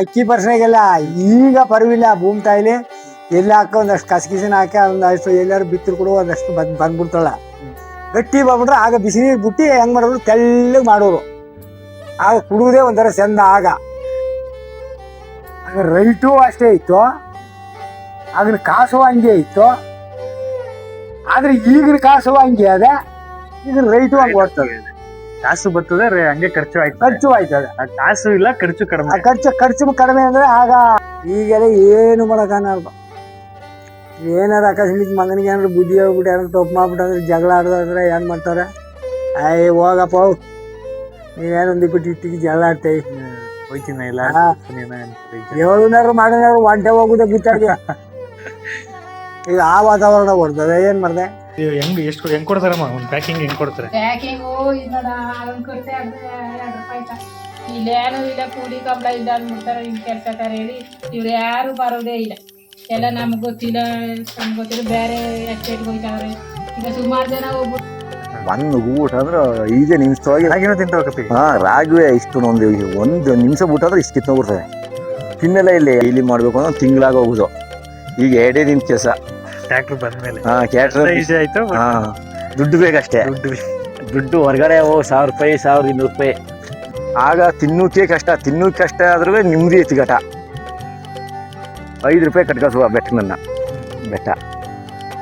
ಅಕ್ಕಿ ಪರ್ಸನೆಗೆಲ್ಲ ಈಗ ಪರವಿಲ್ಲ ಭೂಮಿ ತಾಯಿಲಿ ಎಲ್ಲಿ ಹಾಕೋ ಒಂದಷ್ಟು ಕಸಗಿಸಿನ ಹಾಕಿ ಒಂದಷ್ಟು ಎಲ್ಲಾರು ಬಿತ್ತರು ಕೂಡ ಒಂದಷ್ಟು ಬಂದ್ಬಿಡ್ತಾಳ. ಗಟ್ಟಿ ಬಂದ್ಬಿಟ್ರೆ ಆಗ ಬಿಸಿ ನೀರು ಬಿಟ್ಟು ಹೆಂಗ್ ಮಾಡೋರು ತೆಳ್ಳಗೆ ಮಾಡೋರು. ಆಗ ಕುಡುವುದೇ ಒಂಥರ ಚಂದ. ಆಗ ರೈಟು ಅಷ್ಟೇ ಇತ್ತು, ಆಗಿನ ಕಾಸು ಹಂಗೆ ಇತ್ತು. ಆದ್ರೆ ಈಗಿನ ಕಾಸು ಹಂಗೆ ಅದೇ, ಈಗಿನ ರೈಟು ಹಂಗೆ ಓದ್ತದೆ. ಕಾಸು ಬರ್ತದೆ ಹಂಗೆ ಖರ್ಚು ಆಯ್ತದೆ. ಕಾಸು ಇಲ್ಲ, ಖರ್ಚು ಕಡಿಮೆ. ಖರ್ಚು ಕಡಿಮೆ ಅಂದ್ರೆ ಆಗ. ಈಗೆಲ್ಲ ಏನು ಮಾಡೋಕ್ಕಾಗಲ್ಲ. ಏನಾರು ಅಕಸ್ಮಾತ್ ಮಗನಿಗೆ ಏನಾದ್ರು ಬುದ್ಧಿ ಹೇಳ್ಬಿಟ್ಟು ಏನಾದ್ರು ತಪ್ಪು ಮಾಡ್ಬಿಟ್ಟು ಅಂದ್ರೆ ಜಗಳ ಆಡೋದ್ರೆ ಏನ್ ಮಾಡ್ತಾರೆ, ಹೋಗಪ್ಪ ನೀವೇನೊಂದು ಇಟ್ಟಿಗೆ ಜಗಳ ಆಡ್ತೇವೆ ಹೋಯ್ತೀನಿ ಏನಾದ್ರು ಮಾಡೋನಾದ್ರು ಒಂಟೆ ಹೋಗುದ ಗುತ್ತಾಗಿ. ಈಗ ಆ ವಾತಾವರಣ ಬರ್ತದೆ. ಏನ್ ಮಾಡ್ದೆ ಹೆಂಗ್ ಕೊಡ್ತಾರಮ್ಮ ಒಂದು ಪ್ಯಾಕಿಂಗ್? ಹೆಂಗ್ ಕೊಡ್ತಾರೆ ಪ್ಯಾಕಿಂಗು? ಇಲ್ಲೇನು ಇಲ್ಲ, ಕೂಲಿ ಕಂಬಳ ಇಲ್ಲ ಅಂದ್ಬಿಡ್ತಾರೆ. ಇನ್ ಕೆಲ್ಸಕಾರ ಹೇಳಿ ಇವ್ರು ಯಾರು ಬರೋದೇ ಇಲ್ಲ. ಎಲ್ಲ ನಮ್ಗೆ ಗೊತ್ತಿಲ್ಲ, ಬೇರೆ ಎಸ್ಟೇಟ್ಗೆ ಹೋಗ್ತಾವ್ರೆ. ಈಗ ಸುಮಾರು ಜನ ಹೋಗ್ಬಿಟ್ಟು ಒಂದು ಊಟ ಅಂದ್ರೆ 5 ನಿಮಿಷದೊಳಗೆ ತಿಂತಾವಕಪ್ಪಿ. ರಾಗಿವೆ ಇಷ್ಟು ಒಂದು ನಿಮಿಷ ಊಟ ಆದ್ರೆ ಇಷ್ಟು ಕಿತ್ಕೊಂಡ್ಬಿಡ್ತದೆ. ತಿನ್ನೆಲ್ಲ ಇಲ್ಲಿ ಮಾಡ್ಬೇಕು ಅಂದ್ರೆ ತಿಂಗಳಾಗ ಹೋಗುದು. ಈಗ 2 ದಿನ ಕೆಲಸ ಟ್ಯಾಕ್ಟರ್ ಬಂದ್ಮೇಲೆ ಕ್ಯಾಟ್ರ್ ಆಯ್ತು. ದುಡ್ಡು ಬೇಕಷ್ಟೇ. ದುಡ್ಡು ಹೊರಗಡೆ 1000 ರೂಪಾಯಿ 1200 ರೂಪಾಯಿ. ಆಗ ತಿನ್ನೋಕೆ ಕಷ್ಟ ಆದ್ರೂ ನಿಮ್ಮದಿ ಐತಿ ಘಟ. 5 ರೂಪಾಯಿ ಕಟ್ಕಸುವ ಬೆಟ್ಟ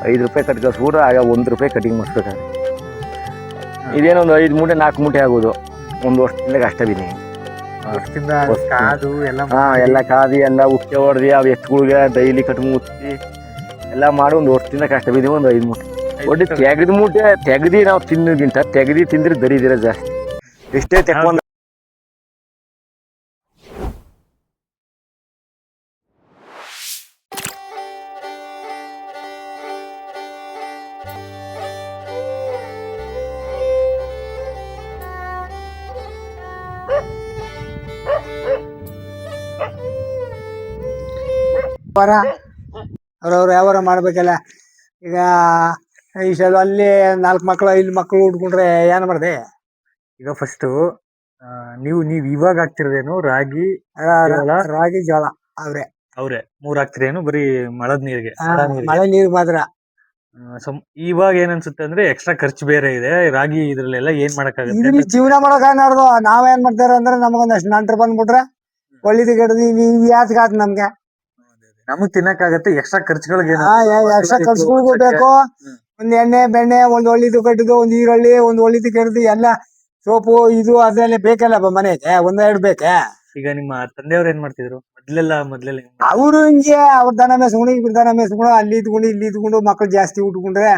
5 ರೂಪಾಯಿ ಕಟ್ಕಸ್ಬಿಡ. ಆಗ 1 ರೂಪಾಯಿ ಕಟಿಂಗ್ ಮಾಡಿಸ್ಬೇಕಾದ್ರೆ ಇದೇನೋ ಒಂದು 5 ಮೂಟೆ 4 ಮೂಟೆ ಆಗೋದು. ಒಂದು ವರ್ಷದಿಂದ ಕಷ್ಟ ಬಿನಿ. ಕಾದು ಎಲ್ಲ ಕಾದಿ ಎಲ್ಲ ಉಕ್ಕೆ ಹೊಡೆದಿ ಅವು ಎತ್ತುಗಳಿಗೆ ಡೈಲಿ ಕಟ್ಟಿ ಮುಚ್ಚಿ ಎಲ್ಲ ಮಾಡಿ ಒಂದು ವರ್ಷದಿಂದ ಕಷ್ಟ ಬಿದ್ದೀವಿ. ಒಂದು 5 ಮೂಟೆ ಒಟ್ಟು ತೆಗೆದ ಮೂಟೆ ತೆಗ್ದು ನಾವು ತಿನ್ನೋದ್ಕಿಂತ ತೆಗ್ದು ತಿಂದ್ರೆ ದರಿದಿರ ಜಾಸ್ತಿ. ಎಷ್ಟೇ ತೆಕ್ಕೊಂಡ್ ಅವ್ರವ್ರು ಯಾವಾರ ಮಾಡ್ಬೇಕಲ್ಲ. ಈಗ ಈ ಸಲ ಅಲ್ಲಿ 4 ಮಕ್ಳು 5 ಮಕ್ಳು ಉಟ್ಕೊಂಡ್ರೆ ಏನ್ ಮಾಡ್ದೆ? ಈಗ ಫಸ್ಟ್ ನೀವು ಇವಾಗ ಹಾಕ್ತಿರೋದೇನು? ರಾಗಿ ಜೋಳ ಅವ್ರೆ 3 ಹಾಕ್ತಿರೇನು? ಬರೀ ಮಳದ್ ನೀರಿಗೆ? ಮಳೆ ನೀರ್ ಮಾತ್ರ. ಇವಾಗ ಏನ್ ಅನ್ಸುತ್ತೆ ಅಂದ್ರೆ ಎಕ್ಸ್ಟ್ರಾ ಖರ್ಚು ಬೇರೆ ಇದೆ ರಾಗಿ ಇದ್ರಲ್ಲೆಲ್ಲ. ಏನ್ ಮಾಡಕ್ಕಾಗುತ್ತೆ? ಇಲ್ಲಿ ಜೀವನ ಮಾಡೋಕಾಗ್ಲಾರ್ದು ನಾವೇನ್ ಮಾಡ್ತಾರ ಅಂದ್ರೆ ನಮಗೊಂದಷ್ಟು ನಂಟ್ರು ಬಂದ್ಬಿಟ್ರೆ ಒಳ್ಳಿದ ಗಿಡದಿ ಯಾತ್ಗಾತ್ ನಮ್ಗೆ ನಮಗ್ ತಿನ್ನಕ್ಕಾಗತ್ತೆ. ಎಕ್ಸ್ಟ್ರಾ ಖರ್ಚುಗಳಿಗೆ ಎಕ್ಸ್ಟ್ರಾ ಖರ್ಚುಗಳಿಗೂ ಬೇಕು. ಒಂದ್ ಎಣ್ಣೆ ಬೆಣ್ಣೆ, ಒಂದ್ ಒಳ್ಳಿದು ಕಟ್ಟಿದ್ದು, ಒಂದ್ ಈರುಳ್ಳಿ, ಒಂದ್ ಒಳ್ಳಿದು ಕೆಡ್ದು ಎಲ್ಲ ಸೋಪು ಇದು ಅದೆಲ್ಲ ಬೇಕಲ್ಲ ಮನೆಗೆ. 1-2 ಬೇಕೆ. ಈಗ ನಿಮ್ಮ ತಂದೆಯವ್ರು ಏನ್ ಮಾಡ್ತಿದ್ರು ಮೊದ್ಲೆಲ್ಲ? ಅವರು ಹಿಂಗೆ ಅವ್ರ ದನ ಮೇಸ್ಕೊಂಡು ಇವ್ರ ದನ ಮೇಸ್ಕೊಂಡು ಅಲ್ಲಿ ಇದ್ಕೊಂಡು ಮಕ್ಳು ಜಾಸ್ತಿ ಉಟ್ಕೊಂಡ್ರೆ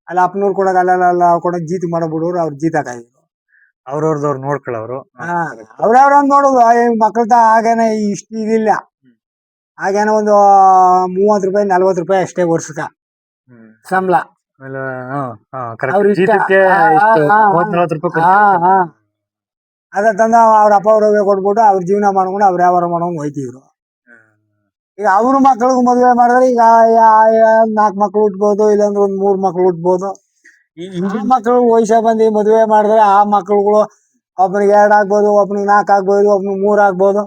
ಅಲ್ಲಿ ಅಪ್ಪನವ್ರು ಕೊಡೋದು ಅಲ್ಲ ಕೊಡೋದು ಜೀತ ಮಾಡಬಿಡೋರು. ಅವ್ರ ಜೀತ ಕಾಯಿದ್ರು ಅವ್ರವ್ರದವ್ರು ನೋಡ್ಕೊಳ್ಳೋರು. ಅವ್ರವ್ರ ನೋಡುದು ಮಕ್ಳದ. ಆಗೇನೆ ಇಷ್ಟು ಇದಿಲ್ಲ. ಆಗೇನೋ ಒಂದು 30 ರೂಪಾಯಿ 40 ರೂಪಾಯಿ ಅಷ್ಟೇ ವರ್ಷಕ್ಕ ಸಂಬಳ. ಅದ ತಂದ ಅವ್ರ ಅಪ್ಪ ಅವ್ರವೇ ಕೊಟ್ಬಿಟ್ಟು ಅವ್ರ ಜೀವನ ಮಾಡ್ಕೊಂಡು ಅವ್ರ ವ್ಯವಹಾರ ಮಾಡ್ಕೊಂಡು ಹೋಯ್ತಿದ್ರು. ಈಗ ಅವ್ರ ಮಕ್ಳಿಗೂ ಮದುವೆ ಮಾಡಿದ್ರೆ ಈಗ 4 ಮಕ್ಳು ಉಟ್ಬೋದು, ಇಲ್ಲಾಂದ್ರೆ 1 3 ಮಕ್ಳು ಉಟ್ಬೋದು. ಈ ಮಕ್ಳು ವಯಸ್ಸ ಬಂದು ಮದುವೆ ಮಾಡಿದ್ರೆ ಆ ಮಕ್ಳುಗಳು ಒಬ್ಬನಿಗೆ 2 ಆಗ್ಬೋದು, ಒಬ್ಬನಿಗೆ 4 ಆಗ್ಬೋದು, ಒಬ್ಬನಿಗೆ 3 ಆಗ್ಬೋದು.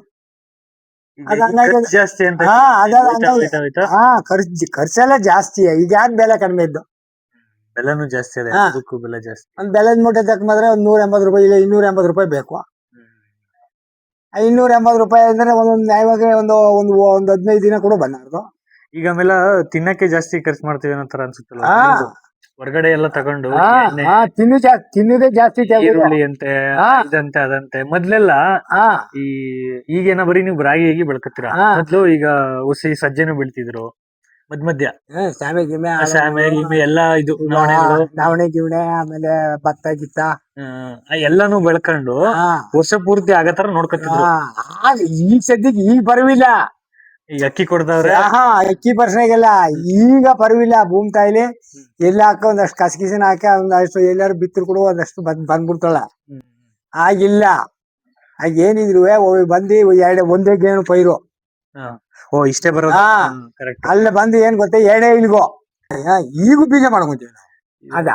ಖರ್ಚೆಲ್ಲ ಜಾಸ್ತಿ. ಈಗ ಯಾಕೆ ಬೆಲೆ ಕಡಿಮೆ ಇದ್ದು? ಬೆಲೆನೂ ಜಾಸ್ತಿ ಇದೆ. ಬೆಲೆ ಜಾಸ್ತಿ. ಒಂದ್ ಬೆಲೆದ ಮೂಟೆ ತಕ್ಕಂದ್ರೆ 180 ರೂಪಾಯಿ ಇಲ್ಲ 280 ರೂಪಾಯಿ ಬೇಕು. 280 ರೂಪಾಯಿ ಅಂದ್ರೆ ಒಂದೊಂದು ನ್ಯಾಯವಾಗಿ ಒಂದು 15 ದಿನ ಕೂಡ ಬಂದಾರ್ದು. ಈಗ ಆಮೇಲೆ ತಿನ್ನಕ್ಕೆ ಜಾಸ್ತಿ ಖರ್ಚು ಮಾಡ್ತೀವಿ ಅನ್ನೋ ತರ ಅನ್ಸುತ್ತಲ್ಲ. ಹೊರಗಡೆ ಎಲ್ಲ ತಗೊಂಡು ತಿನ್ನುದೇ ಜಾಸ್ತಿ. ಈರುಳ್ಳಿ ಅಂತೆ ಇದಂತೆ ಅದಂತೆ. ಮೊದ್ಲೆಲ್ಲ ಈಗೇನ ಬರೀ ನೀವು ರಾಗಿ ಬೆಳ್ಕತ್ತೀರಾ? ಮೊದ್ಲು ಈಗ ಹುಸಿ ಸಜ್ಜೆನೂ ಬೆಳ್ತಿದ್ರು ಮಧ್ಯ. ಶಾಮೆ ಗಿಮೆ ಎಲ್ಲ ಇದು ನವಣೆ ಗಿವಣೆ ಆಮೇಲೆ ಭತ್ತ ಗಿತ್ತ ಎಲ್ಲಾನು ಬೆಳ್ಕೊಂಡು ವರ್ಷ ಪೂರ್ತಿ ಆಗತರ ನೋಡ್ಕೊತಿದ್ರು. ಈಗ ಸದ್ಯಕ್ಕೆ ಈಗ ಬರವಿಲ್ಲ. ಈಗ ಅಕ್ಕಿ ಕೊಡ್ತಾವ್ರೆ. ಅಕ್ಕಿ ಪರ್ಸನೆಗೆಲ್ಲ ಈಗ ಪರವಿಲ್ಲ. ಭೂಮಿ ತಾಯಿಲಿ ಎಲ್ಲಿ ಹಾಕೋ ಒಂದಷ್ಟು ಕಸಗಿಸಿನ ಹಾಕಿ ಒಂದಷ್ಟು ಎಲ್ಲಾರು ಬಿತ್ತರು ಕೂಡ ಒಂದಷ್ಟು ಬಂದ್ಬಿಡ್ತಾಳ. ಆಗಿಲ್ಲ. ಆಗ ಏನಿದ್ರು ಬಂದು ಒಂದೇ ಗೇಣು ಪೈರು. ಇಷ್ಟೇ ಬರೋದು. ಅಲ್ಲ ಬಂದು ಏನ್ ಗೊತ್ತ, ಎಡೆ ಇಲ್ಗೋ. ಈಗೂ ಬೀಜ ಮಾಡ್ಕೊಂತೀವಿ ನಾವು. ಅದ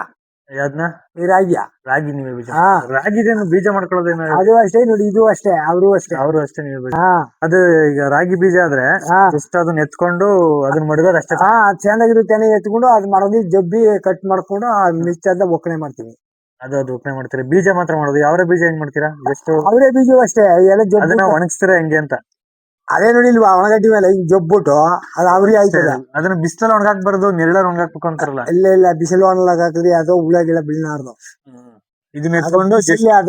ಯಾವ್ದನ್ನ ಈ ರಾಗಿಯ. ರಾಗಿ ನೀವೇ ಬೀಜ ಹಾ. ರಾಗಿದೇನು ಬೀಜ ಮಾಡ್ಕೊಳ್ಳೋದೇನು ಅದು ಅಷ್ಟೇ ನೋಡಿ, ಇದು ಅಷ್ಟೇ, ಅವರು ಅಷ್ಟೇ. ಅವರು ಅಷ್ಟೇ ನೀವೇ ಬೀಜ. ಹಾ ಅದು ಈಗ ರಾಗಿ ಬೀಜ ಆದ್ರೆ ಹಾ ಜಸ್ಟ್ ಅದನ್ನ ಎತ್ಕೊಂಡು ಅದನ್ನ ಮಡಗೋದು ಅಷ್ಟೇ. ಹಾ ಅದ್ ಚೆನ್ನಾಗಿರುತ್ತೆ ಎತ್ಕೊಂಡು ಅದ್ ಮಾಡೋದು, ಜಬ್ಬಿ ಕಟ್ ಮಾಡ್ಕೊಂಡು ಮಿಕ್ಚರ್ದ ಒಕ್ಕಣೆ ಮಾಡ್ತೀವಿ. ಅದು ಉಪಯೋಗ ಮಾಡ್ತೀರಾ? ಬೀಜ ಮಾತ್ರ ಮಾಡೋದು? ಯಾವ ಬೀಜ ಹೆಂಗ್ ಮಾಡ್ತೀರಾ? ಜಸ್ಟ್ ಅವರೇ ಬೀಜ ಅಷ್ಟೇ, ಎಲ್ಲ ಜಬ್ಬು. ಅದನ್ನ ಒಣಗಿಸ್ತೀರಾ ಹೆಂಗೆ ಅಂತ? ಅದೇ ನೋಡಿ ಇಲ್ವಾ, ಒಣಗಡ್ಡಿ ಮೇಲೆ ಹಿಂಗ್ ಜಬ್ಬಿಟ್ಟು ಅದು ಅವ್ರಿಗೆ ಆಯ್ತದ. ಅದನ್ನ ಬಿಸಿಲಲ್ಲಿ ಒಣಗಾಕ್ಬಾರ್ದು, ನೆರಳಲ್ಲಿ ಒಣಗಾಕ್ಬೇಕು ಅಂತಾರಲ್ಲ. ಇಲ್ಲ ಬಿಸಿಲು ಒಣಲಾಗ ಹಾಕಿದ್ರಿ ಅದು ಹುಳ ಗಿಳ ಬೀಳ್ನಾರ್ದು. ಇದನ್ನ ಎತ್ಕೊಂಡು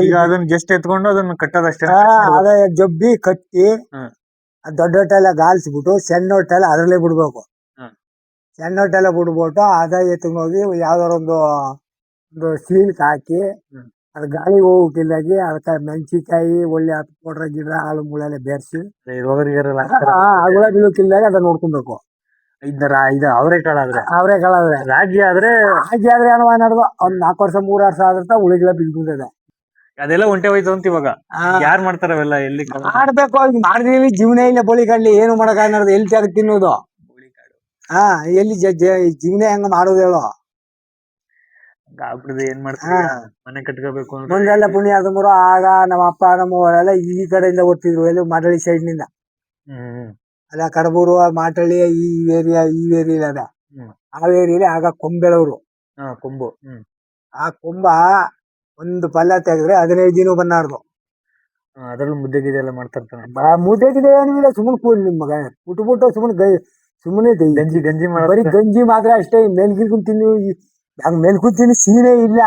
ಈಗ ಅದನ್ನ ಜಸ್ಟ್ ಎತ್ಕೊಂಡು ಅದನ್ನ ಕಟ್ಟೋದಷ್ಟೇ. ಅದೇ ಜಬ್ಬಿ ಕಟ್ಟಿ ಹ್ಮ್. ದೊಡ್ಡ ಹೊಟ್ಟೆಲ್ಲ ಗಾಲ್ಸ್ಬಿಟ್ಟು ಸಣ್ಣ ಹೊಟ್ಟೆಲ್ಲ ಅದ್ರಲ್ಲೇ ಬಿಡ್ಬೇಕು. ಹ್ಮ್. ಸಣ್ಣ ಹೊಟ್ಟೆಲ್ಲ ಬಿಡ್ಬಿಟ್ಟು ಅದ ಎತ್ಕೊಂಡು ಹೋಗಿ ಯಾವ್ದಾರ ಒಂದು ಸೀಲ್ಕ್ ಹಾಕಿ ಹ್ಮ್. ಅದ್ ಗಾಳಿ ಹೋಗಕ್ಕಿಲ್ಲಾಗಿ ಅದಕ್ಕೆ ಮೆಣಸಿಕಾಯಿ ಒಳ್ಳೆ ಹತ್ತು ಕೊಟ್ರೆ ಗಿಡ ಹಾಳು ಮುಳೆಲ್ಲ ಬೆರೆಸಿ ರೋಗರಿಗೆಲ್ಲ ಹುಳ ಬೀಳಕ್ಕಿಲ್ದಾಗ ಅದನ್ನ ನೋಡ್ಕೊಬೇಕು. ಇದು ಅವರೆಕಾಳಾದ್ರೆ ಅವರೆಕಾಳಾದ್ರೆ. ರಾಗಿ ಆದ್ರೆ ಏನೋ ನಡೆದು ಒಂದ್ 4 ವರ್ಷ 3 ವರ್ಷ ಆದ್ರೆ ಹುಳಿಗಿಳ ಬಿದ್ಬಿಡ್ತದೆ. ಅದೆಲ್ಲ ಒಂಟೆ ಹೋಯ್ತು ಅಂತ ಇವಾಗ ಯಾರು ಮಾಡ್ತಾರ ಅವೆಲ್ಲ? ಎಲ್ಲಿ ಮಾಡ್ಬೇಕು, ಮಾಡಿದ್ರಿ ಜೀವನ ಇಲ್ಲ. ಬೋಳಿ ಕಾಡ್ಲಿ ಏನು ಮಾಡಕ್ ಅನ್ನೋದು ಎಲ್ಲಿ ತೆಗೆದು ತಿನ್ನೋದು? ಹಾ ಎಲ್ಲಿ ಜೀವನ ಹೆಂಗ ಮಾಡೋದು ಹೇಳೋ? ಆಗ್ಬಿಡುದು. ಏನ್ ಮಾಡ್ತೀವಿ, ಮನೆ ಕಟ್ಕೋಬೇಕು ಅಂದ್ರೆ ಮುಂದೆಲ್ಲ ಪುಣ್ಯ ಆದಮರು ಆಗ ನಮ್ಮ ಅಪ್ಪ ನಮ್ಮವರೆಲ್ಲ ಈ ಕಡೆಯಿಂದ ಓದ್ತಿದ್ರು, ಎಲ್ಲಿ ಮಾಟಳ್ಳಿ ಸೈಡ್ ನಿಂದ. ಅಲ್ಲ ಕಡಬೂರು ಮಾಟಳ್ಳಿ ಈ ಏರಿಯಾ ಅದ. ಆ ಏರಿಯಲ್ಲಿ ಆಗ ಕೊಂಬೆಳವ್ರು. ಕೊಂಬು. ಆ ಕೊಂಬ ಒಂದು ಪಲ್ಯ ತೆಗೆದ್ರೆ 15 ದಿನ ಬನ್ನಾರ್ದು. ಅದ್ರಲ್ಲೂ ಮುದ್ದೆ ಗಿದ್ದೆ ಎಲ್ಲ ಮಾಡ್ತಾ ಇರ್ತಾನೆ. ಮುದ್ದೆ ಗಿದ್ದೆ ಏನಿಲ್ಲ, ಸುಮ್ಮನೆ ಕೂಲಿ ನಿಮ್ ಮಗ ಬಿಟ್ಟು ಸುಮ್ಮನೆ ಗಂಜಿ ಬರೀ ಗಂಜಿ ಮಾತ್ರ ಅಷ್ಟೇ. ಮೇಲ್ಗಿರ್ಕೊಂಡು ತಿನ್ನು, ಹಂಗ ಮೇಲ್ಕೂತ್ ತಿನ್ನು ಸೀನೇ ಇಲ್ಲ,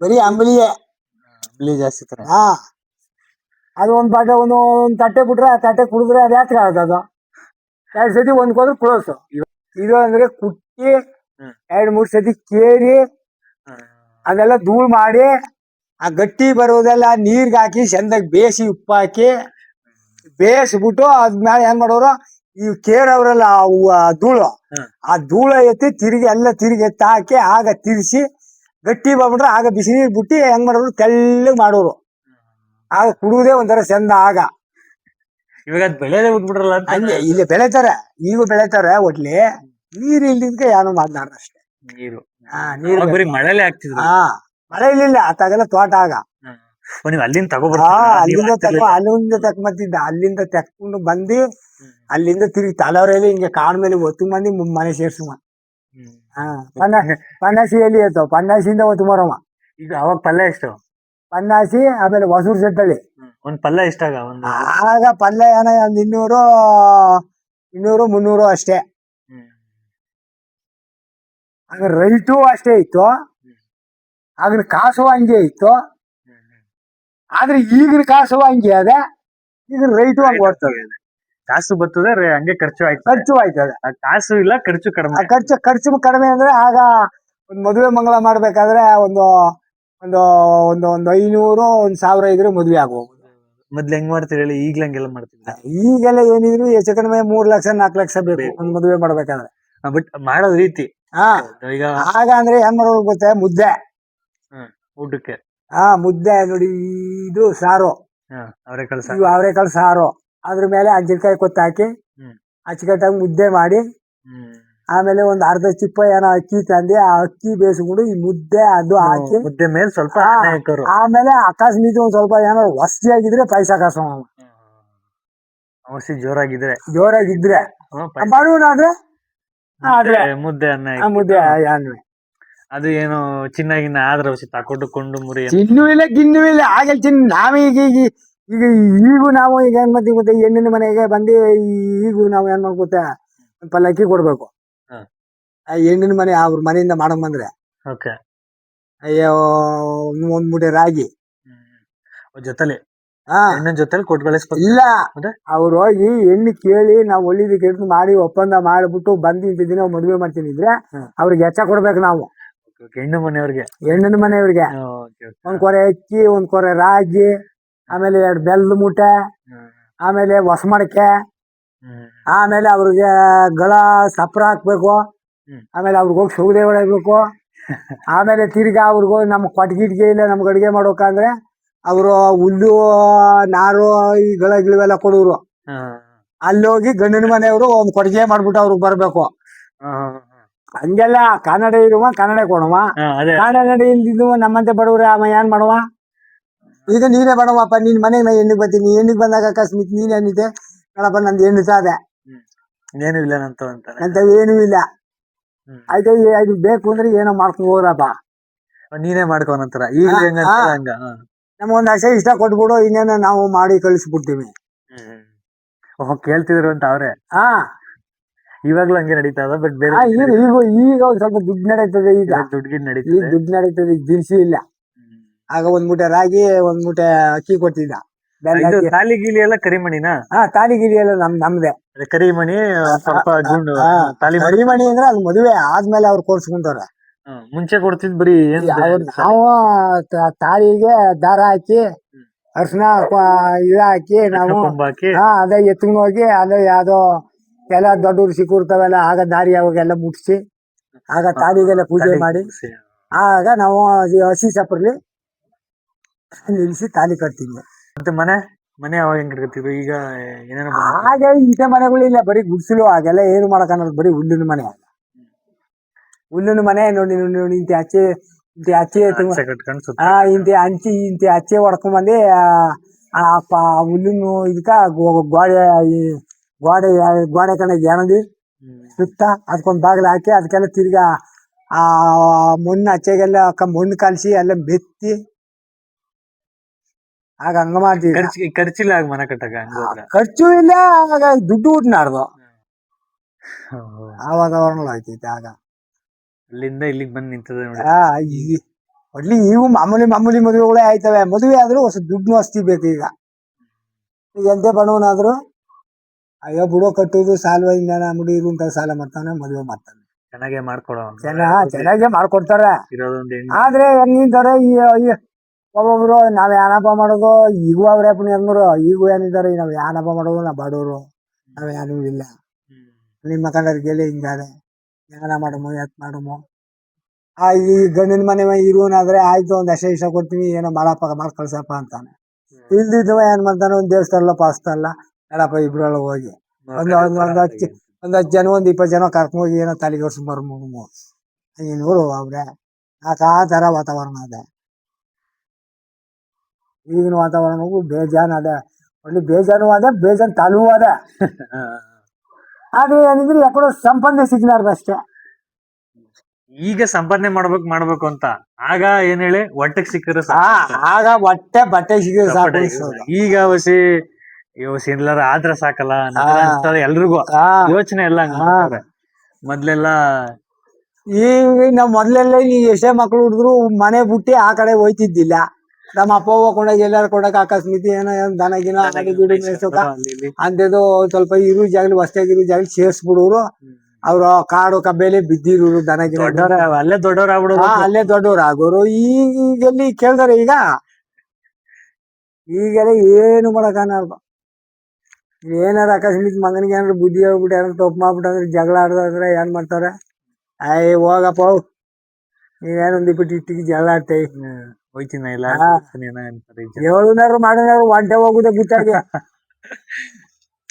ಬರೀ ಅಂಬಲಿಯೇ ಜಾಸ್ತಿ ತರ. ಹಾ ಅದು ಒಂದ್ ಬಾಟ ಒಂದು ತಟ್ಟೆ ಬಿಟ್ರೆ ಆ ತಟ್ಟೆ ಕುಡಿದ್ರೆ ಅದ್ ಯಾತ್ರ ಅದು 2 ಸತಿ ಒಂದ್ಕೋದ್ರೆ ಕ್ಲೋಸ್. ಇದು ಅಂದ್ರೆ ಕುಟ್ಟಿ 2-3 ಸತಿ ಕೇರಿ ಅದೆಲ್ಲ ಧೂಳ್ ಮಾಡಿ ಆ ಗಟ್ಟಿ ಬರೋದೆಲ್ಲ ನೀರ್ಗೆ ಹಾಕಿ ಚಂದಾಗಿ ಬೇಯಿಸಿ ಉಪ್ಪು ಹಾಕಿ ಬೇಯಿಸ್ಬಿಟ್ಟು ಅದ್ಮೇಲೆ ಏನ್ ಮಾಡೋರು, ಈ ಕೇರವ್ರೆಲ್ಲ ಧೂಳು, ಆ ಧೂಳ ಎತ್ತಿ ತಿರುಗಿ ಎತ್ತಿ ಹಾಕಿ ಆಗ ತಿರ್ಸಿ ಗಟ್ಟಿ ಬಂದ್ಬಿಟ್ರೆ ಆಗ ಬಿಸಿ ನೀರು ಬಿಟ್ಟು ಹೆಂಗ್ ಮಾಡೋರು, ತೆಳ್ಳಗ್ ಮಾಡೋರು. ಆಗ ಕುಡುವುದೇ ಒಂಥರ ಚಂದ. ಆಗ ಇವಾಗ ಬೆಳೆದೇ ಬಿಟ್ಬಿಟ್ರಲ್ಲ ಅಂತ. ಹಂಗೆ ಇಲ್ಲಿ ಬೆಳೆತಾರೆ, ಈಗ ಬೆಳೆತಾರೆ. ಒಟ್ಲಿ ನೀರ್ ಇಲ್ದಿದ್ಕೆ ಏನೋ ಮಾತನಾಡ್ದ ಅಷ್ಟೇ. ನೀರು ಬರೀ ಮಳೆಲೆ ಆಗ್ತಿದ್ರು. ಮಳೆ ಇಲ್ಲಿಲ್ಲ ಅತ್ತಾಗೆಲ್ಲ ತೋಟ. ಆಗ ನೀವು ಅಲ್ಲಿಂದ ಅಲ್ಲಿಂದ ತಕೊಂಬತ್ತಿದ್ದ, ಅಲ್ಲಿಂದ ತೆಕ್ಕೊಂಡು ಬಂದು ಅಲ್ಲಿಂದ ತಿರುಗಿ ತಲವರೆಯಲ್ಲಿ ಹಿಂಗೆ ಕಾಡ್ ಮೇಲೆ ಒತ್ತು ಮಂದಿ ಮನೆ ಸೇರ್ಸು. ಪನ್ನಾಸಿಯಲ್ಲಿ ಇರ್ತಾವ, ಪನ್ನಾಸಿಯಿಂದ ಒತ್ತು ಮರಮ್ಮ. ಈಗ ಅವಾಗ ಪಲ್ಯ ಎಷ್ಟು? ಪನ್ನಾಸಿ ಆಮೇಲೆ ಹೊಸೂರು ಸೆಟ್ಟಳ್ಳಿ ಒಂದ್ ಪಲ್ಯ ಎಷ್ಟಾಗ? ಆಗ ಪಲ್ಯ ಏನೋ ಒಂದ್ 200-300 ಅಷ್ಟೇ. ಆಗ ರೈಟು ಅಷ್ಟೇ ಇತ್ತು, ಆಗಿನ ಕಾಸು ಹಂಗೆ ಇತ್ತು. ಆದ್ರೆ ಈಗಿನ ಕಾಸು ಹಂಗೆ ಅದೇ, ಈಗಿನ ರೈಟು ಹಂಗೆ ಓಡ್ತದೆ. ಕಾಸು ಬರ್ತದೆ, ಹಂಗೆ ಖರ್ಚು ಆಯ್ತದೆ. ಕಾಸು ಇಲ್ಲ, ಖರ್ಚು ಕಡಿಮೆ. ಖರ್ಚು ಕಡಿಮೆ ಅಂದ್ರೆ ಆಗ ಒಂದ್ ಮದುವೆ ಮಂಗಳ ಮಾಡ್ಬೇಕಾದ್ರೆ ಒಂದು 500-1000 ಇದ್ರೆ ಮದ್ವೆ ಆಗೋಗ್ಬೋದು. ಮೊದ್ಲು ಹೆಂಗ್ ಮಾಡ್ತೀರಿ ಹೇಳಿ? ಈಗ್ಲ ಹಂಗೆಲ್ಲ ಮಾಡ್ತಿದ್ದ? ಈಗೆಲ್ಲ ಏನಿದ್ರು ಹೆಚ್ಚು ಕಡಿಮೆ 3 ಲಕ್ಷ 4 ಲಕ್ಷ ಬೇಕು ಒಂದ್ ಮದುವೆ ಮಾಡ್ಬೇಕಾದ್ರೆ. ಬಟ್ ಮಾಡೋದ್ ರೀತಿ ಈಗ ಆಗ ಅಂದ್ರೆ ಏನ್ ಮಾಡೋದು ಗೊತ್ತೇ? ಮುದ್ದೆ ಊಟಕ್ಕೆ. ಮುದ್ದೆ ನೋಡಿ, ಇದು ಸಾರು, ಅವರೆಕಾಳು ಸಾರು, ಅದ್ರ ಮೇಲೆ ಅಜ್ಜಿಕಾಯಿ ಕೊತ್ತು ಹಾಕಿ ಅಚ್ಚುಕಟ್ಟಾಗಿ ಮುದ್ದೆ ಮಾಡಿ, ಆಮೇಲೆ ಒಂದ್ ಅರ್ಧ ಚಿಪ್ಪ ಏನೋ ಅಕ್ಕಿ ತಂದಿ, ಆ ಅಕ್ಕಿ ಬೇಯಿಸ್ಕೊಂಡು ಈ ಮುದ್ದೆ ಅದು ಹಾಕಿ, ಮುದ್ದೆ ಮೇಲೆ ಸ್ವಲ್ಪ ಆಮೇಲೆ ಅಕಸ್ಮಿತ್ ಒಂದ್ ಸ್ವಲ್ಪ ಏನೋ ಹೊಸ್ತಿ ಆಗಿದ್ರೆ ಪಾಯಸ ಕಾಸು. ಜೋರಾಗಿದ್ರೆ ಬಡವನಾದ್ರೆ ಮುದ್ದೆ ಅನ್ನ. ಮುದ್ದೆ ಅದು ಏನು ಚಿನ್ನಾಗಿನ ಆದ್ರ ತಕೊಂಡು ಮುರಿ ಚಿನ್ನು ಇಲ್ಲ ಗಿನ್ನು ಇಲ್ಲ. ಆಗ ನಾವೀಗ ಈಗೂ ನಾವು ಈಗ ಏನ್ ಮಾಡ್ತೀವಿ ಗೊತ್ತಾ? ಹೆಣ್ಣಿನ ಮನೆಗೆ ಬಂದು ಈಗೂ ನಾವು ಏನ್ ಮಾಡ್ಕೊತ ಪಲ್ಲಕ್ಕಿ ಕೊಡ್ಬೇಕು. ಹೆಣ್ಣಿನ ಮನೆ ಅವ್ರ ಮನೆಯಿಂದ ಮಾಡಕ್ ಬಂದ್ರೆ ಅಯ್ಯೋ ಒಂದ್ ಮೂಟೆ ರಾಗಿ ಜೊತೆಲಿ ಜೊತೆಲಿ ಕೊಟ್ಟು ಇಲ್ಲ. ಅವ್ರು ಹೋಗಿ ಹೆಣ್ಣು ಕೇಳಿ ನಾವು ಒಳ್ಳಿದಕ್ಕೆ ಹಿಡಿದು ಮಾಡಿ ಒಪ್ಪಂದ ಮಾಡ್ಬಿಟ್ಟು ಬಂದು ಇಂತ ದಿನ ಮದುವೆ ಮಾಡ್ತೀನಿ ಇದ್ರೆ ಅವ್ರಿಗೆ ಹೆಚ್ಚ ಕೊಡ್ಬೇಕು ನಾವು. ಹೆಣ್ಣಿನ ಮನೆಯವ್ರಿಗೆ ಒಂದ್ ಕೊರೆ ಅಕ್ಕಿ, ಒಂದ್ ಕೊರೆ ರಾಗಿ, ಆಮೇಲೆ 2 ಬೆಲ್ಲದ ಮೂಟೆ, ಆಮೇಲೆ ಹೊಸ ಮಡಕೆ, ಆಮೇಲೆ ಅವ್ರಿಗೆ ಗಳ ಸಪ್ರ ಹಾಕ್ಬೇಕು, ಆಮೇಲೆ ಅವ್ರಿಗೆ ಹೋಗಿ ಸೌದೆ ಹೊಡಬೇಕು, ಆಮೇಲೆ ತಿರ್ಗಾ ಅವ್ರಿಗೂ ನಮ್ಮ ಕೊಟ್ಟಿಗೆ ಇಲ್ಲ ನಮ್ಗೆ ಅಡುಗೆ ಮಾಡ್ಬೇಕಂದ್ರೆ ಅವರು ಹುಲ್ಲು ನಾರು ಈ ಗಿಳವೆಲ್ಲ ಕೊಡೋರು. ಅಲ್ಲಿ ಹೋಗಿ ಗಂಡಿನ ಮನೆಯವರು ಒಂದ್ ಕೊಟ್ಟಿಗೆ ಮಾಡ್ಬಿಟ್ಟು ಅವ್ರಿಗೆ ಬರ್ಬೇಕು. ಹಂಗೆಲ್ಲ ಕನ್ನಡ ಇರುವ ಕನ್ನಡ ಕೊಡುವ, ಅದೇ ಕನ್ನಡ ಇಲ್ದಿದ್ದು ನಮ್ಮಂತೆ ಬಡವ್ರೆ ಅವ ಏನ್ ಮಾಡುವ. ಈಗ ನೀನೇ ಬಡವಪ್ಪ, ನಿನ್ ಮನೆಗೆ ನಾ ಹೆಣ್ಣಿಗೆ ಬರ್ತೀನಿ, ಹೆಣ್ಣಿಗೆ ಬಂದಾಗ ಅಕಸ್ಮಾತ್ ನೀನ್ ಏನಿದೆ ನೋಡಪ್ಪ ನಂದು ಹೆಣ್ಣು ಸಾದೆ ಏನು ಇಲ್ಲ ಅಂತಾನೆ ಅಂತ ಏನೂ ಇಲ್ಲ. ಆಯ್ತು ಇದು ಬೇಕು ಅಂದ್ರೆ ಏನೋ ಮಾಡ್ಕೊಂಡು ಹೋಗ್ರಪ್ಪ, ನೀನೇ ಮಾಡ್ಕೋನಂತರ ಈಗ ಹಂಗ ನಮ್ಗೊಂದು ಅಷ್ಟೇ ಇಷ್ಟ ಕೊಟ್ಬಿಡು, ಇನ್ನೇನು ನಾವು ಮಾಡಿ ಕಳಿಸ್ಬಿಡ್ತೀವಿ. ಕೇಳ್ತಿದ್ರು ಅಂತ ಅವ್ರೆ. ಹಾ ಇವಾಗ್ಲೂ ಹಂಗೆ ನಡೀತಾ ಅದ, ಬಟ್ ಬೇರೆ ಈಗ ಈಗ ಈಗ ಒಂದ್ ಸ್ವಲ್ಪ ದುಡ್ಡು ನಡೀತದೆ. ಈಗ ದುಡ್ಡಿಗೆ ಈಗ ನಡೀತದೆ. ದುಡ್ಡು ನಡೀತದೆ, ಈಗ ದಿನಸಿ ಇಲ್ಲ. ಆಗ ಒಂದ್ ಮೂಟೆ ರಾಗಿ ಒಂದ್ ಮೂಟೆ ಅಕ್ಕಿ ಕೊಟ್ಟಿದ್ದ. ಇದು ತಾಲಿ ಗೀಲಿ ಎಲ್ಲ ಕರಿಮಣಿನಾ? ತಾಲಿ ಗಿಲಿ ಎಲ್ಲ ನಮ್ದೆ. ಕರಿಮಣಿ ಸ್ವಲ್ಪ ಗುಂಡು ಕರಿಮಣಿ ಅಂದ್ರೆ ಅದು ಮದುವೆ ಆದ್ಮೇಲೆ ಅವ್ರು ಕೋರ್ಸ್ಕೊಂತವ್ರೆ. ಮುಂಚೆ ಕೊಡ್ತಿದ್ ಬರೀ ನಾವು ತಾಳಿಗೆ ದಾರ ಹಾಕಿ ಅರ್ಶಿನ ಇದು ಹಾಕಿ ನಾವು ಅದೇ ಎತ್ಕೊಂಡು ಹೋಗಿ ಅದೇ ಯಾವ್ದೋ ಎಲ್ಲ ದೊಡ್ಡವ್ರು ಸಿಕ್ಕಿರ್ತಾವೆಲ್ಲ ಆಗ ದಾರಿ ಅವಾಗೆಲ್ಲ ಮುಟ್ಸಿ ಆಗ ತಾಳಿಗೆಲ್ಲ ಪೂಜೆ ಮಾಡಿ ಆಗ ನಾವು ಹಸಿ ಸಪ್ರಲ್ಲಿ ನಿಲ್ಸಿ ತಾಲಿ ಕಟ್ತೀವಿ. ಮತ್ತೆ ಮನೆ ಅವಾಗ ಹೆಂಗ್ ಕಟ್ಕೊತಿದ್ರು? ಈಗ ಏನೇನೋ ಹಾಗೆ ಇಂಥ ಮನೆಗಳಿಲ್ಲ, ಬರೀ ಗುಡ್ಸಲು. ಆಗೆಲ್ಲ ಏನು ಮಾಡಕ್ ಅನ್ನೋದು, ಬರೀ ಹುಲ್ಲಿನ ಮನೆ. ಹುಲ್ಲಿನ ಮನೆ ನೋಡಿ ನೋಡಿ ಇಂತಿ ಅಚ್ಚೆ ಇಂತಿ ಅಚ್ಚೆ ಹೊಡ್ಕೊಂಡ್ ಬಂದು ಹುಲ್ಲಿನ ಇದಕ್ಕ ಗೋಡೆ ಕಡೆ ಎಣದಿ ಸುತ್ತ ಅದಕ್ಕೊಂದು ಬಾಗಿಲು ಹಾಕಿ ಅದಕ್ಕೆಲ್ಲ ತಿರ್ಗಾ ಮಣ್ಣು ಅಚ್ಚೆಗೆಲ್ಲ ಮಣ್ಣು ಕಲಸಿ ಎಲ್ಲ ಬೆತ್ತಿ ಆಗ ಹಂಗ ಮಾಡ್ತೀವಿ. ಖರ್ಚಿಲ್ಲ ಆಗ ಮನೆ ಕಟ್ಟಾಗ? ಖರ್ಚು ಇಲ್ಲ, ಆಗ ದುಡ್ಡು ಊಟ್ನಾಡ್ದು ಆ ವಾತಾವರಣ ಆಯ್ತೈತೆ. ಆಗ ಅಲ್ಲಿಂದ ಇಲ್ಲಿಗೆ ಬಂದು ನಿಂತದೆ ನೋಡಿ. ಒಟ್ಲಿ ಇವು ಮಾಮೂಲಿ ಮದುವೆಗಳೇ ಆಯ್ತವೆ. ಮದುವೆ ಆದ್ರೂ ಹೊಸ ದುಡ್ಡು ವಸ್ತಿ ಬೇಕು. ಈಗ ಎಂತೆ ಬಡವನಾದ್ರು ಅಯ್ಯೋ ಬಿಡೋ ಕಟ್ಟುದು ಸಾಲ್ವ ಇನ್ನೇನ ಮುಡಿ ಇರುಂತ ಸಾಲ ಮಾಡ್ತಾನೆ, ಮದುವೆ ಮಾಡ್ತಾನೆ. ಚೆನ್ನಾಗೇ ಮಾಡ್ಕೊಡೋ ಚೆನ್ನಾಗೆ ಮಾಡ್ಕೊಡ್ತಾರೆ. ಆದ್ರೆ ಹೆಂಗಿದ್ದಾರೆ ಒಬ್ಬೊಬ್ರು ನಾವ್ ಏನಪ್ಪ ಮಾಡೋದು, ಈಗೂ ಅವ್ರೆ ಹೆಂಗರು ಈಗೂ ಏನಿದ್ದಾರೆ, ನಾವ್ ಏನಪ್ಪ ಮಾಡೋದು, ನಾವ್ ಬಡವರು, ನಾವ್ ಏನೂ ಇಲ್ಲ, ನಿಮ್ಮ ಕಂಡರ್ಗೆಲ್ಲಿ ಹಿಂಗಾದೆ ಏನ ಮಾಡಮು ಯಾಕೆ ಮಾಡಮು. ಈ ಗಂಡಿನ ಮನೆ ಇರುವನಾದ್ರೆ ಆಯ್ತು ಒಂದ್ ಅಷ್ಟೇ ಇಷ್ಟ ಕೊಡ್ತೀವಿ, ಏನೋ ಮಾಡಪ್ಪ ಮಾಡಿ ಕಳ್ಸಪ್ಪ ಅಂತಾನೆ. ಇಲ್ದಿದ್ವ ಏನ್ ಮಾಡ್ತಾನೆ, ಒಂದ್ ದೇವಸ್ಥಾನ ಪಾಸ್ತಲ್ಲ ಹೇಳಪ್ಪ ಇಬ್ರಲ್ಲ ಹೋಗಿ ಒಂದ್ 10 ಜನ 20 ಜನ ಕರ್ಕೊಂಡು ಹೋಗಿ ಏನೋ ತಲೆಗೆ ವರ್ಷ ಬರ್ಮು ನೋಡು ಅವ್ರೆ. ಆ ತರ ವಾತಾವರಣ ಅದೇ. ಈಗಿನ ವಾತಾವರಣಕ್ಕೂ ಬೇಜಾನ್ ಅದೇ, ಒಳ್ಳೆ ಬೇಜಾನು ಅದೇ, ಬೇಜಾನ್ ತಾಲೂ ಅದೇ. ಆದ್ರೆ ಏನಿದ್ರೆ ಯಾಕಡೋ ಸಂಪಾದನೆ ಸಿಗ್ಲಾರ್ದು ಅಷ್ಟೇ. ಈಗ ಸಂಪಾದನೆ ಮಾಡ್ಬೇಕು ಅಂತ, ಆಗ ಏನ್ ಹೇಳಿ ಹೊಟ್ಟೆಗೆ ಸಿಕ್ಕಿದ್ರೆ ಆಗ ಬಟ್ಟೆ ಸಿಕ್ಕಿದ್ರೆ ಸಾಕು. ಈಗ ಎಲ್ಲಾರ ಆದ್ರ ಸಾಕಲ್ಲ ಎಲ್ರಿಗೂ ಯೋಚನೆ ಎಲ್ಲ. ಮೊದ್ಲೆಲ್ಲ ಈಗ ನಾವ್ ಮೊದ್ಲೆಲ್ಲ ಎಷ್ಟೇ ಮಕ್ಳು ಹುಡುಗರು ಮನೆ ಬಿಟ್ಟಿ ಆ ಕಡೆ ಹೋಯ್ತಿದ್ದಿಲ್ಲ. ನಮ್ಮ ಅಪ್ಪ ಕೊಂಡಾಗ ಎಲ್ಲಾರು ಕೊಂಡಾಗ ಅಕಸ್ಮಿತಿ ಏನೋ ದನ ಗಿನ ಅಂಥದ್ದು ಸ್ವಲ್ಪ ಇರು ಜಾಗಲಿ ಹೊಸ್ತಾಗಿರೋ ಜಾಗಲಿ ಸೇರ್ಸ್ಬಿಡೋರು. ಅವ್ರು ಕಾಡು ಕಬ್ಬೇಲಿ ಬಿದ್ದಿರೋರು ದನ ಗಿನ ಅಲ್ಲೇ ದೊಡ್ಡವ್ರು ಆಗ್ಬಿಡೋರು. ಅಲ್ಲೇ ದೊಡ್ಡವ್ರು ಆಗೋರು. ಈಗೆಲ್ಲಿ ಕೇಳ್ದಾರೆ, ಈಗೆಲ್ಲ ಏನು ಮಾಡಕ್ಕಾಗಲ್ಲ. ಏನಾರ ಅಕಸ್ಮಿತ್ ಮಗನಿಗೆ ಏನಾರು ಬುದ್ಧಿ ಹೇಳ್ಬಿಟ್ಟು ಏನಾರು ತಪ್ಪು ಮಾಡ್ಬಿಟ್ಟಂದ್ರೆ ಜಗಳ ಆಡಿದ್ರೆ ಏನ್ ಮಾಡ್ತಾರೆ, ಹೋಗಪ್ಪ ನೀವೇನೊಂದ್ ಇಟ್ಟಿಗೆ ಜಗಳ ಆಡ್ತೇವೆ ಹೋಯ್ತೀನಿ ಏಳುನಾರು ಮಾಡಿನಾರು ಒಂಟೆ ಹೋಗುದೇ ಗುಟ್ಟಾಗಿ.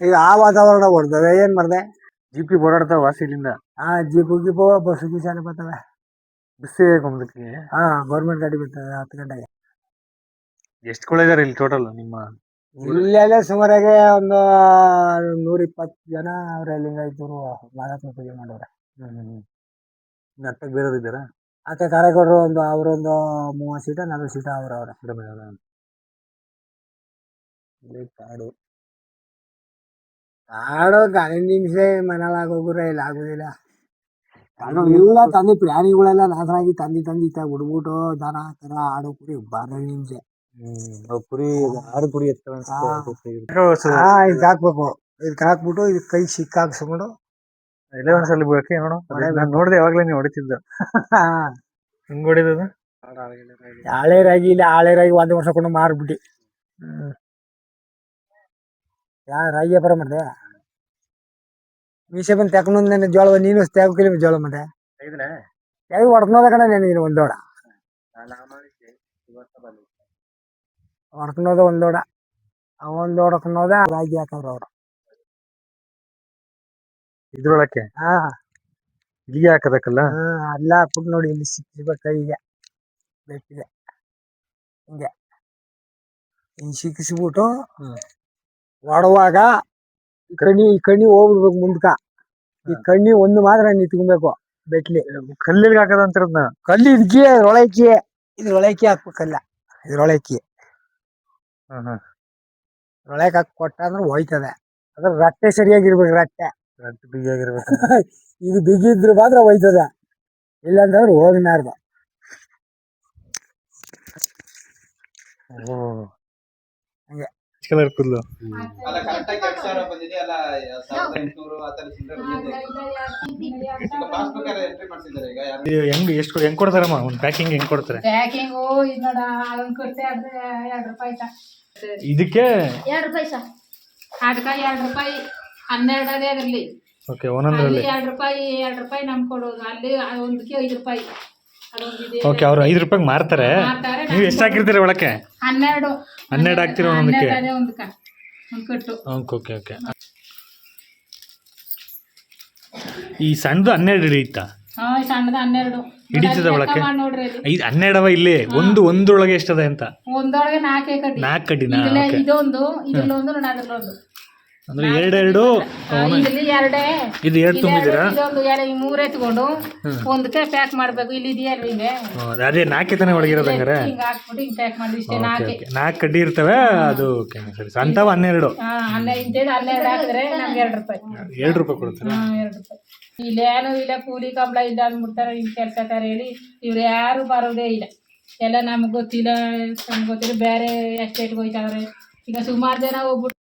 ಈಗ ಆ ವಾತಾವರಣ ಹೊಡ್ತವೆ, ಏನ್ ಮಾಡ್ದೆ. ಜಿಪಿ ಓಡಾಡ್ತಾವ ವಾಸಿಲಿಂದ. ಜೀಪು ಗೀಪು ಬಸ್ಸು ಗೀಸಾಲೆ ಬರ್ತವೆ. ಬಸ್ಸೇ ಗೌರ್ಮೆಂಟ್ ಗಾಡಿ ಬರ್ತವೆ 10 ಗಂಟೆಗೆ. ಎಷ್ಟು ಕೊಳಿದಾರೆ ಇಲ್ಲಿ ಟೋಟಲ್ ನಿಮ್ಮ? ಇಲ್ಲೆಲ್ಲ ಸುಮಾರಾಗೆ ಒಂದು 120 ಜನ ಅವ್ರೆ. ಲಿಂಗಾಯತರು ಮಹಾತ್ಮ ಪೂಜೆ ಮಾಡೋರೆ. ಹತ್ತಕ್ಕೆ ಬೇರೆಯವ್ರು ಇದ್ದಾರಾ? ಮತ್ತೆ ಕಾರ್ಯಕರ್ತರು ಅವರೊಂದು 30 ಸೀಟ 40 ಸೀಟ ಅವ್ರವ್ರೆ. ಕಾಡು ಗಾಳಿ ನಿಮಿಷ ಮನೇಲಾಗೋಗ್ರೆ ಇಲ್ಲಿ ಆಗುದಿಲ್ಲ. ಎಲ್ಲ ತಂದಿ ಪ್ರಾಣಿಗಳೆಲ್ಲ ನಾಶನಾಗಿ ತಂದಿ ಇತ್ತಾಗ ಬಿಡ್ಬಿಟ್ಟು ದನ ಕರ ಆಡು ಕುರಿ ಬಾರ ನಿಮಿಷ ಕುರಿ 6 ಕುರಿ ಇದಕ್ ಹಾಕ್ಬೇಕು. ಇದಕ್ ಹಾಕ್ಬಿಟ್ಟು ಇದಕ್ ಕೈ ಸಿಕ್ಕಾಕ್ಸ್ಕೊಂಡು ಎಲ್ಲೇ ಒಂದ್ಸಲ ಬೇಕೆ ನೋಡು. ನೋಡ್ದೆ ಯಾವಾಗ್ಲೇ ನೀವು ಹೊಡಿತಿದ್ದ ಹಿಂಗ್ ಹೊಡಿದ ಹಳೆ ರಾಗಿ ಇಲ್ಲ. ಹಳೆ ರಾಗಿ 1 ವರ್ಷ ಕೊಂಡು ಮಾರ್ಬಿಟ್ಟು ರಾಗಿ ವ್ಯಾಪಾರ ಮಾಡಿದೆ. ಮೀಸೆ ಬಂದು ತಕೊಂಡ್ ಜೋಳ ನೀನು ತಗೋಕಿಲ್ಲ ಜೋಳ ಮತ್ತೆ ಹೊಡ್ಕೊಂಡ ಕಣ ನೆನಗಿನ ಒಂದೋಡ ಹೊಡ್ಕೊಂಡೋದ ಒಂದೋಡ ಹೊಡ್ಕೊಂಡೋದ ರಾಗಿ ಹಾಕವ್ರ ಅವ್ರು ಇದ್ರೊಳಕ್ಕೆ. ಇಲ್ಲಿಗೆ ಹಾಕದಕ್ಕಲ್ಲ. ಅಲ್ಲ ಹಾಕ್ಬಿಟ್ಟು ನೋಡಿ ಇಲ್ಲಿ ಸಿಕ್ಕಿರ್ಬೇಕು ಕೈಗೆ ಬೇಕಿದೆ ಹಿಂಗೆ ಹಿಂಗ್ ಸಿಕ್ಕಿಸ್ಬಿಟ್ಟು ಹೊಡುವಾಗ ಈ ಕಣ್ಣಿ ಹೋಗ್ಬಿಡ್ಬೇಕು ಮುಂದ್ಕ. ಈ ಕಣ್ಣಿ ಒಂದು ಮಾತ್ರ ನಿಂತ್ಕೊಬೇಕು ಬೆಟ್ಲಿ. ಕಲ್ಲಿಗೆ ಹಾಕದಂತಿರೋದ್ನ. ಕಲ್ಲು ಇದಕ್ಕೆ ಒಳಕ್ಕೆ ಇದ್ರೊಳಕ್ಕೆ ಹಾಕ್ಬೇಕಲ್ಲ, ಇದ್ರೊಳಕ್ಕೆ ಒಳಕ್ಕೆ ಹಾಕಿ ಕೊಟ್ಟ ಅಂದ್ರೆ ಹೋಯ್ತದೆ. ಅದ್ರ ರಟ್ಟೆ ಸರಿಯಾಗಿರ್ಬೇಕು, ರಟ್ಟೆ ಬಿಗಿಯಾಗಿರ್ಬೇಕು. ಇದು ಬಿಗಿದ್ರೆ ಮಾತ್ರ ಹೋಯ್ತದೆ, ಇಲ್ಲಾಂತಂದ್ರೆ ಹೋಗ್ನಾರ್ದು. ಹಂಗೆ ಕಲರ್ ಕೂದಲು. ಹೆಂಗ್ ಕೊಡ್ತಾರಮ್ಮ ಒಂದು ಪ್ಯಾಕಿಂಗ್ ಹೆಂಗ್ ಕೊಡ್ತಾರೆ? ಪ್ಯಾಕಿಂಗು ಇದು ನೋಡ ಅದೊಂದು ಕೊಡ್ತೆ ಆದ್ರೆ 2 ರೂಪಾಯಿ ಇದಕ್ಕೆ 2 ರೂಪಾಯಿ ಸರ್. ಅದಕ್ಕೆ 2 ರೂಪಾಯಿ 12 ಅದೇ ಅದರಲ್ಲಿ. ಓಕೆ, ಒಂದೊಂದರಲ್ಲಿ 2 ರೂಪಾಯಿ 2 ರೂಪಾಯಿ ನಮ್ಗೆ ಕೊಡೋದು. ಅಲ್ಲಿ ಒಂದಕ್ಕೆ 5 ರೂಪಾಯಿ. ಓಕೆ, ಅವ್ರು 5 ರೂಪಾಯಿಗೆ ಮಾರ್ತಾರೆ. ನೀವು ಎಷ್ಟು ಹಾಕಿರ್ತೀರಿ ಒಳಕ್ಕೆ? 12 ಹಾಕ್ತೀರ ಒಂದೊಂದಕ್ಕೆ. ಒಂದು ಕಟ್ಟು. Okay okay. ಈ ಸಣ್ಣದು 12 ಹಿಡಿಯುತ್ತಾ? ಸಣ್ಣದ 12 ಹಿಡಿತದ ಒಳಕ್ಕೆ? ನೋಡ್ರಿ 12 ಇಲ್ಲಿ ಒಂದೊಳಗೆ ಎಷ್ಟದ ಅಂತ? ಒಂದೊಳಗೆ 4 ಕಡ್ಡಿ. 4 ಕಡ್ಡಿನ? ಇದೊಂದು ಇದ್ರಲ್ಲೊಂದು ಅದ್ರಲ್ಲೊಂದು ಅಂದ್ರೆ 2 ಇಲ್ಲಿ 2 ಇದು 2 ತುಂಬಿದ್ದೀರಾ? ಇದೊಂದು 3 ಎತ್ಕೊಂಡು ಒಂದಕ್ಕೆ ಪ್ಯಾಕ್ ಮಾಡ್ಬೇಕು. ಇಲ್ಲಿ ಇದೆಯಲ್ಲ ಹಿಂಗೆ, ಅದೇ 4 ತಾನೇ ಒಳಗಿರೋದು. ಹಂಗಾರೆ ಹಿಂಗೆ ಹಾಕ್ಬಿಟ್ಟು ಹಿಂಗೆ ಪ್ಯಾಕ್ ಮಾಡಿ ಇಷ್ಟೇ. 4 ಕಡ್ಡಿ ಇರ್ತವೆ. ಅದು ಸರಿ, ಅಂಥವು 12. 12 ಹಾಕಿದ್ರೆ ನಮ್ಗೆ 2 ರೂಪಾಯಿ. 2 ರೂಪಾಯಿ ಕೊಡ್ತಾರೆ. 2 ರೂಪಾಯಿ. ಇಲ್ಲೇನು ಇಲ್ಲ, ಕೂಲಿ ಕಂಬಳ ಇಲ್ಲ ಅಂದ್ಬಿಡ್ತಾರೆ. ಹಿಂಗೆ ಕೆಲಸಕಾರ ಹೇಳಿ ಇವ್ರು ಯಾರು ಬರೋದೇ ಇಲ್ಲ. ಎಲ್ಲ ನಮ್ಗೆ ಗೊತ್ತಿಲ್ಲ, ಬೇರೆ ಎಸ್ಟೇಟ್ಗೆ ಹೋಯ್ತಾವ್ರೆ. ಈಗ ಸುಮಾರು ಜನ ಹೋಗ್ಬಿಟ್ಟು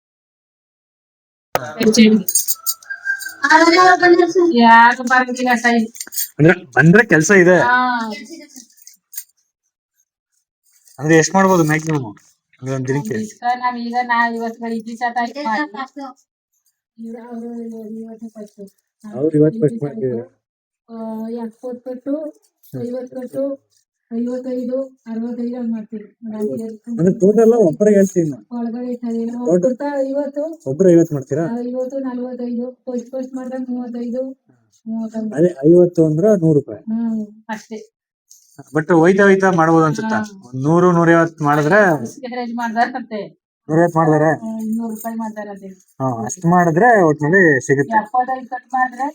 ಯಾರು ಬರಂಗಿಲ್ಲ ಸೈ. ಬಂದ್ರೆ ಕೆಲಸ ಇದೆ ಅಂದ್ರೆ ಎಷ್ಟು ಮಾಡ್ಬೋದು ಮ್ಯಾಕ್ಸಿಮಮ್ ಅಂದ್ರೆ ಒಂದು ದಿನಕ್ಕೆ? ನಾವೀಗ ಇವತ್ತು ಇವತ್ತು ಫಸ್ಟ್ ಮಾಡ್ತಿದ್ದಾರೆ. 70 ಕಟ್ಟು 50 ಕಟ್ಟು 55 65 ಹಂಗ್ ಮಾಡ್ತೀವಿ. ಅಂದ್ರೆ ಟೋಟಲ್ ಒಬ್ಬರಿಗೆ ಹೇಳ್ತೀನಿ ಒಳಗಡೆ 50 ಒಬ್ರು 50 ಮಾಡ್ತೀರಾ? 50 45 ಫಸ್ಟ್ ಮಾಡಿದಾಗ 35 35. ಅದೇ 50 ಅಂದ್ರೆ 100 ರೂಪಾಯಿ ಅಷ್ಟೇ. ಬಟ್ ಹೋಯ್ತಾ ಮಾಡ್ಬೋದು ಅನ್ಸುತ್ತಾ? 100 150 ಮಾಡಿದ್ರೆ ಮಾಡ್ದಾರಂತೆ. 150 ಮಾಡಿದಾರೆ 200 ರೂಪಾಯಿ ಮಾಡ್ದಾರಂತೆ. ಅಷ್ಟು ಮಾಡಿದ್ರೆ ಒಟ್ಟಿನಲ್ಲಿ ಸಿಗುತ್ತೆ. 75 ಕಟ್ ಮಾಡಿದ್ರೆ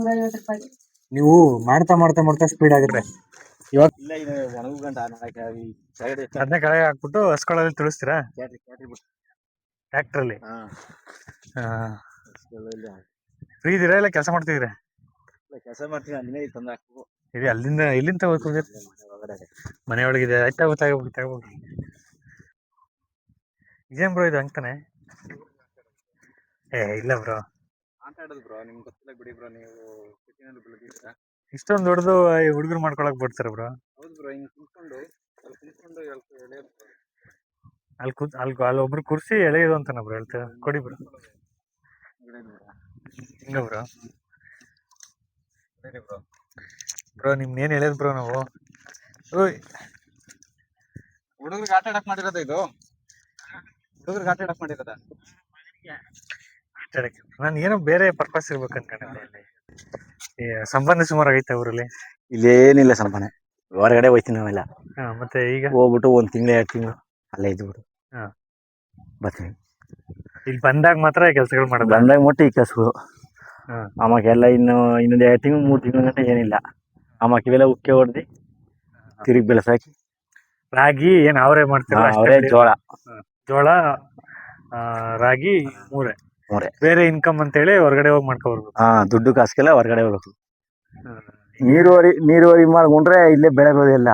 150 ರೂಪಾಯಿ. ನೀವು ಮಾಡ್ತಾ ಸ್ಪೀಡ್ ಆಗಿದ್ರೆ ಇವಾಗ ಅದನ್ನ ಕೆಳಗೆ ಹಾಕ್ಬಿಟ್ಟು ಹಸ್ಕೊಳ್ಳೋದ್ರಲ್ಲಿ ತಿಳಿಸ್ತೀರಾ ಟ್ರ್ಯಾಕ್ಟ್ರಲ್ಲಿ? ಫ್ರೀ ಇದೀರಾ ಇಲ್ಲ ಕೆಲಸ ಮಾಡ್ತಿದ್ದೀರಾ? ಕೆಲಸ ಮಾಡ್ತೀನಿ, ಅಲ್ಲಿಂದ ತಂದು ಹಾಕ್ಬೇಕು. ಇದು ಇಲ್ಲಿಂದ ಹೋಗ್ತದೆ ಮನೆ ಒಳಗಿದೆ. ಆಯ್ತಾ ಗೊತ್ತಾಗ್ಬಿಟ್ಟು ಇದೇನ್ ಬ್ರೋ ಇದು ಅಂತಾನೆ? ಇಲ್ಲ ಬ್ರೋ, ಮಾತಾಡೋದು ಬ್ರೋ, ನಿಮ್ಗೆ ಗೊತ್ತಿಲ್ಲ ಬಿಡಿ ಬ್ರೋ. ನೀವು ಸಿಟಿನಲ್ಲಿ ಬೆಳೆದಿದ್ದೀರಾ, ಇಷ್ಟೊಂದು ದೊಡ್ಡದು ಹುಡುಗರು ಮಾಡ್ಕೊಳಕ್ ಬಿಡ್ತಾರ ಬ್ರೋ? ಹೌದು ಬ್ರೋ. ಹಿಂಗೆ ಕುತ್ಕೊಂಡು ಅಲ್ಲಿ ಒಬ್ರು ಕುರ್ಸಿ ಎಳೆಯೋದು ಅಂತಾನ ಬ್ರೋ ಹೇಳ್ತಾರೆ. ಕೊಡಿ ಬ್ರೋ. ಹಿಂಗ ಬ್ರೋ? ಬ್ರೋ ನಿಮ್ನೇನ್ ಹೇಳಿದ್ ಬ್ರೋ ನಾವು? ಹುಡುಗರಿಗೆ ಆಟ ಆಡಕ್ ಮಾಡಿರೋದ ಇದು? ಹುಡುಗರಿಗೆ ಆಟ ಆಡಕ್ ಮಾಡಿರೋದ? ನಾನು ಏನೋ ಬೇರೆ ಪರ್ಪಸ್ ಇರ್ಬೇಕು ಅನ್ಕೊಂಡೆ. ಸಂಬಂಧ ಸುಮಾರು ಐತೆ ಊರಲ್ಲಿ? ಇಲ್ಲೇನಿಲ್ಲ ಸಂಪಾನೆ, ಹೊರಗಡೆ ಹೋಯ್ತೀನಿ ನಾವೆಲ್ಲ. ಮತ್ತೆ ಈಗ ಹೋಗ್ಬಿಟ್ಟು 1 ತಿಂಗಳು 2 ತಿಂಗಳು ಅಲ್ಲೇ ಇದ್ಬಿಟ್ಟು ಬರ್ತೀನಿ. ಇಲ್ಲಿ ಬಂದಾಗ ಮಾತ್ರ ಕೆಲ್ಸಗಳು ಮಾಡೋದು? ಬಂದಾಗ ಮುಟ್ಟಿ ಈ ಕೆಲಸಗಳು. ಆಮಕ್ಕೆಲ್ಲ ಇನ್ನೊಂದು 2 ತಿಂಗಳು 3 ತಿಂಗಳ ಗಂಟೆ ಏನಿಲ್ಲ. ಆಮಕ್ ಇವೆಲ್ಲ ಉಕ್ಕೆ ಹೊಡೆದು ತಿರುಗಿ ಬೆಳೆಸಾಕಿ. ರಾಗಿ ಏನ್ ಅವರೇ ಮಾಡ್ತೀರಾ? ಅವರೇ ಜೋಳ ರಾಗಿ ಮೂರೇ ಬೇರೆ ಇನ್ಕಮ್ ಅಂತ ಹೇಳಿ ಹೊರಗಡೆ ಹೋಗಿ ಮಾಡ್ಕೊಬರ್ಬೇಕು. ದುಡ್ಡು ಕಾಸಿಗೆಲ್ಲ ಹೊರಗಡೆ ಹೋಗ್ಬೇಕು. ನೀರಾವರಿ ಮಾಡ್ಕೊಂಡ್ರೆ ಇಲ್ಲೇ ಬೆಳೆ ಬರೋದಿಲ್ಲ.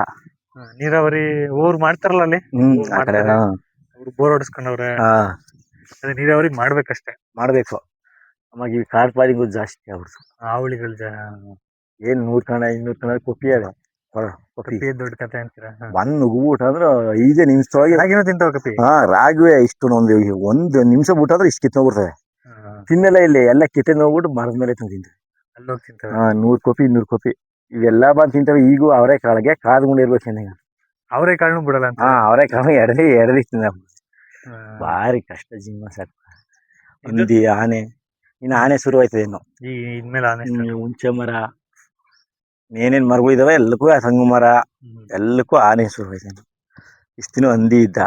ನೀರಾವರಿ ಊರ್ ಮಾಡ್ತಾರಲ್ಲ ಅಲ್ಲಿ, ಬೋರ್ ಹೊಡಿಸ್ಕೊಂಡವ್ರೆ. ಅದೇ ನೀರಾವರಿ ಮಾಡ್ಬೇಕಷ್ಟೇ. ಮಾಡ್ಬೇಕು. ಆವಾಗ ಈ ಕಾಡ್ ಪಾಡಿಗೂ ಜಾಸ್ತಿ ಆಗ್ಬಿಡ್ತು. ಅವಳಿಗಳು ಏನ್ 100 ಕಣ 200 ಕಣ ಕೊಪ್ಪಿ ಅದ. ದೊಡ್ಡ ಕತೆ ಅಂತೀರಾ? ಬಂದ್ ನುಗ್ಬಿಟ್ಟು ಅಂದ್ರೆ 5 ನಿಮಿಷದೊಳಗೆ ರಾಗಿನೂ ತಿಂತಾವ ಕಪಿ? ರಾಗುವೆ ಇಷ್ಟು ಒಂದು ನಿಮಿಷ ಬಿಟ್ಟಾದ್ರೆ ಇಷ್ಟು ಕಿತ್ಕೊಂಡ್ಬಿಡ್ತವೆ. ತಿನ್ನೆಲ್ಲ ಇಲ್ಲಿ ಎಲ್ಲ ಕಿತ್ಕೊಂಡು ಹೋಗ್ಬಿಟ್ಟು ಮರದ ಮೇಲೆ ತಿಂತವೆ. 100 ಕಾಪಿ 200 ಕಾಪಿ ಇವೆಲ್ಲ ಬಂದು ತಿಂತವೆ. ಈಗೂ ಅವರೇ ಕಾಳಿಗೆ ಕಾದ್ಕೊಂಡಿರ್ಬೇಕು ಚೆನ್ನಾಗ. ಅವರೇ ಕಾಳನ್ನು ಬಿಡಲ್ಲ ಅಂತ? ಅವರೇ ಕಾಳು ಎಡದಿ ತಿಂದ. ಭಾರಿ ಕಷ್ಟ ಜೀವನ ಸಾಕು. ಆನೆ ಇನ್ನು ಆನೆ ಶುರು ಆಯ್ತದೆ. ಇನ್ನು ಇನ್ಮೇಲೆ ಆನೆ ಹುಂಚೆ ಮರ ಏನೇನ್ ಮರಗಳು ಇದಾವೆ ಎಲ್ಲಕ್ಕೂ ಸಂಗು ಮರ ಎಲ್ಲಕ್ಕೂ ಆನೆ ಶುರು ಆಯ್ತು. ಇಷ್ಟಿನ ಹಂದಿ ಇದ್ದ,